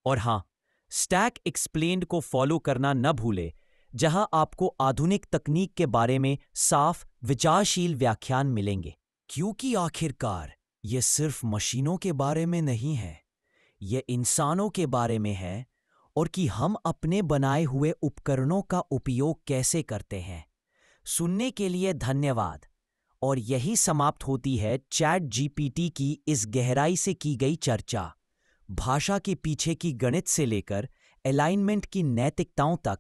और हां, स्टैक एक्सप्लेन्ड को फॉलो करना न भूलें, जहां आपको आधुनिक तकनीक के बारे में साफ, विचारशील व्याख्यान मिलेंगे। क्योंकि आखिरकार यह सिर्फ मशीनों के बारे में नहीं है, यह इंसानों के बारे में है और कि हम अपने बनाए हुए उपकरणों का उपयोग कैसे करते हैं। सुनने के लिए धन्यवाद। और यही समाप्त होती है चैट जीपीटी की इस गहराई से की गई चर्चा। भाषा के पीछे की गणित से लेकर अलाइनमेंट की नैतिकताओं तक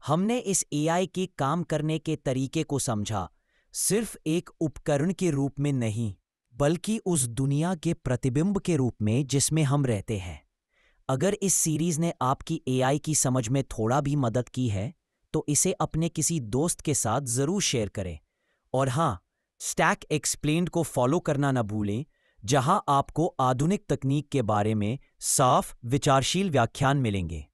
हमने इस एआई के काम करने के तरीके को समझा, सिर्फ एक उपकरण के रूप में नहीं, बल्कि उस दुनिया के प्रतिबिंब के रूप में जिसमें हम रहते हैं। अगर इस सीरीज ने आपकी एआई की समझ में थोड़ा भी मदद की है, तो इसे अपने किसी दोस्त के साथ जरूर शेयर करें। और हां, स्टैक एक्सप्लेन्ड को फॉलो करना न भूलें, जहां आपको आधुनिक तकनीक के बारे में साफ, विचारशील व्याख्यान मिलेंगे।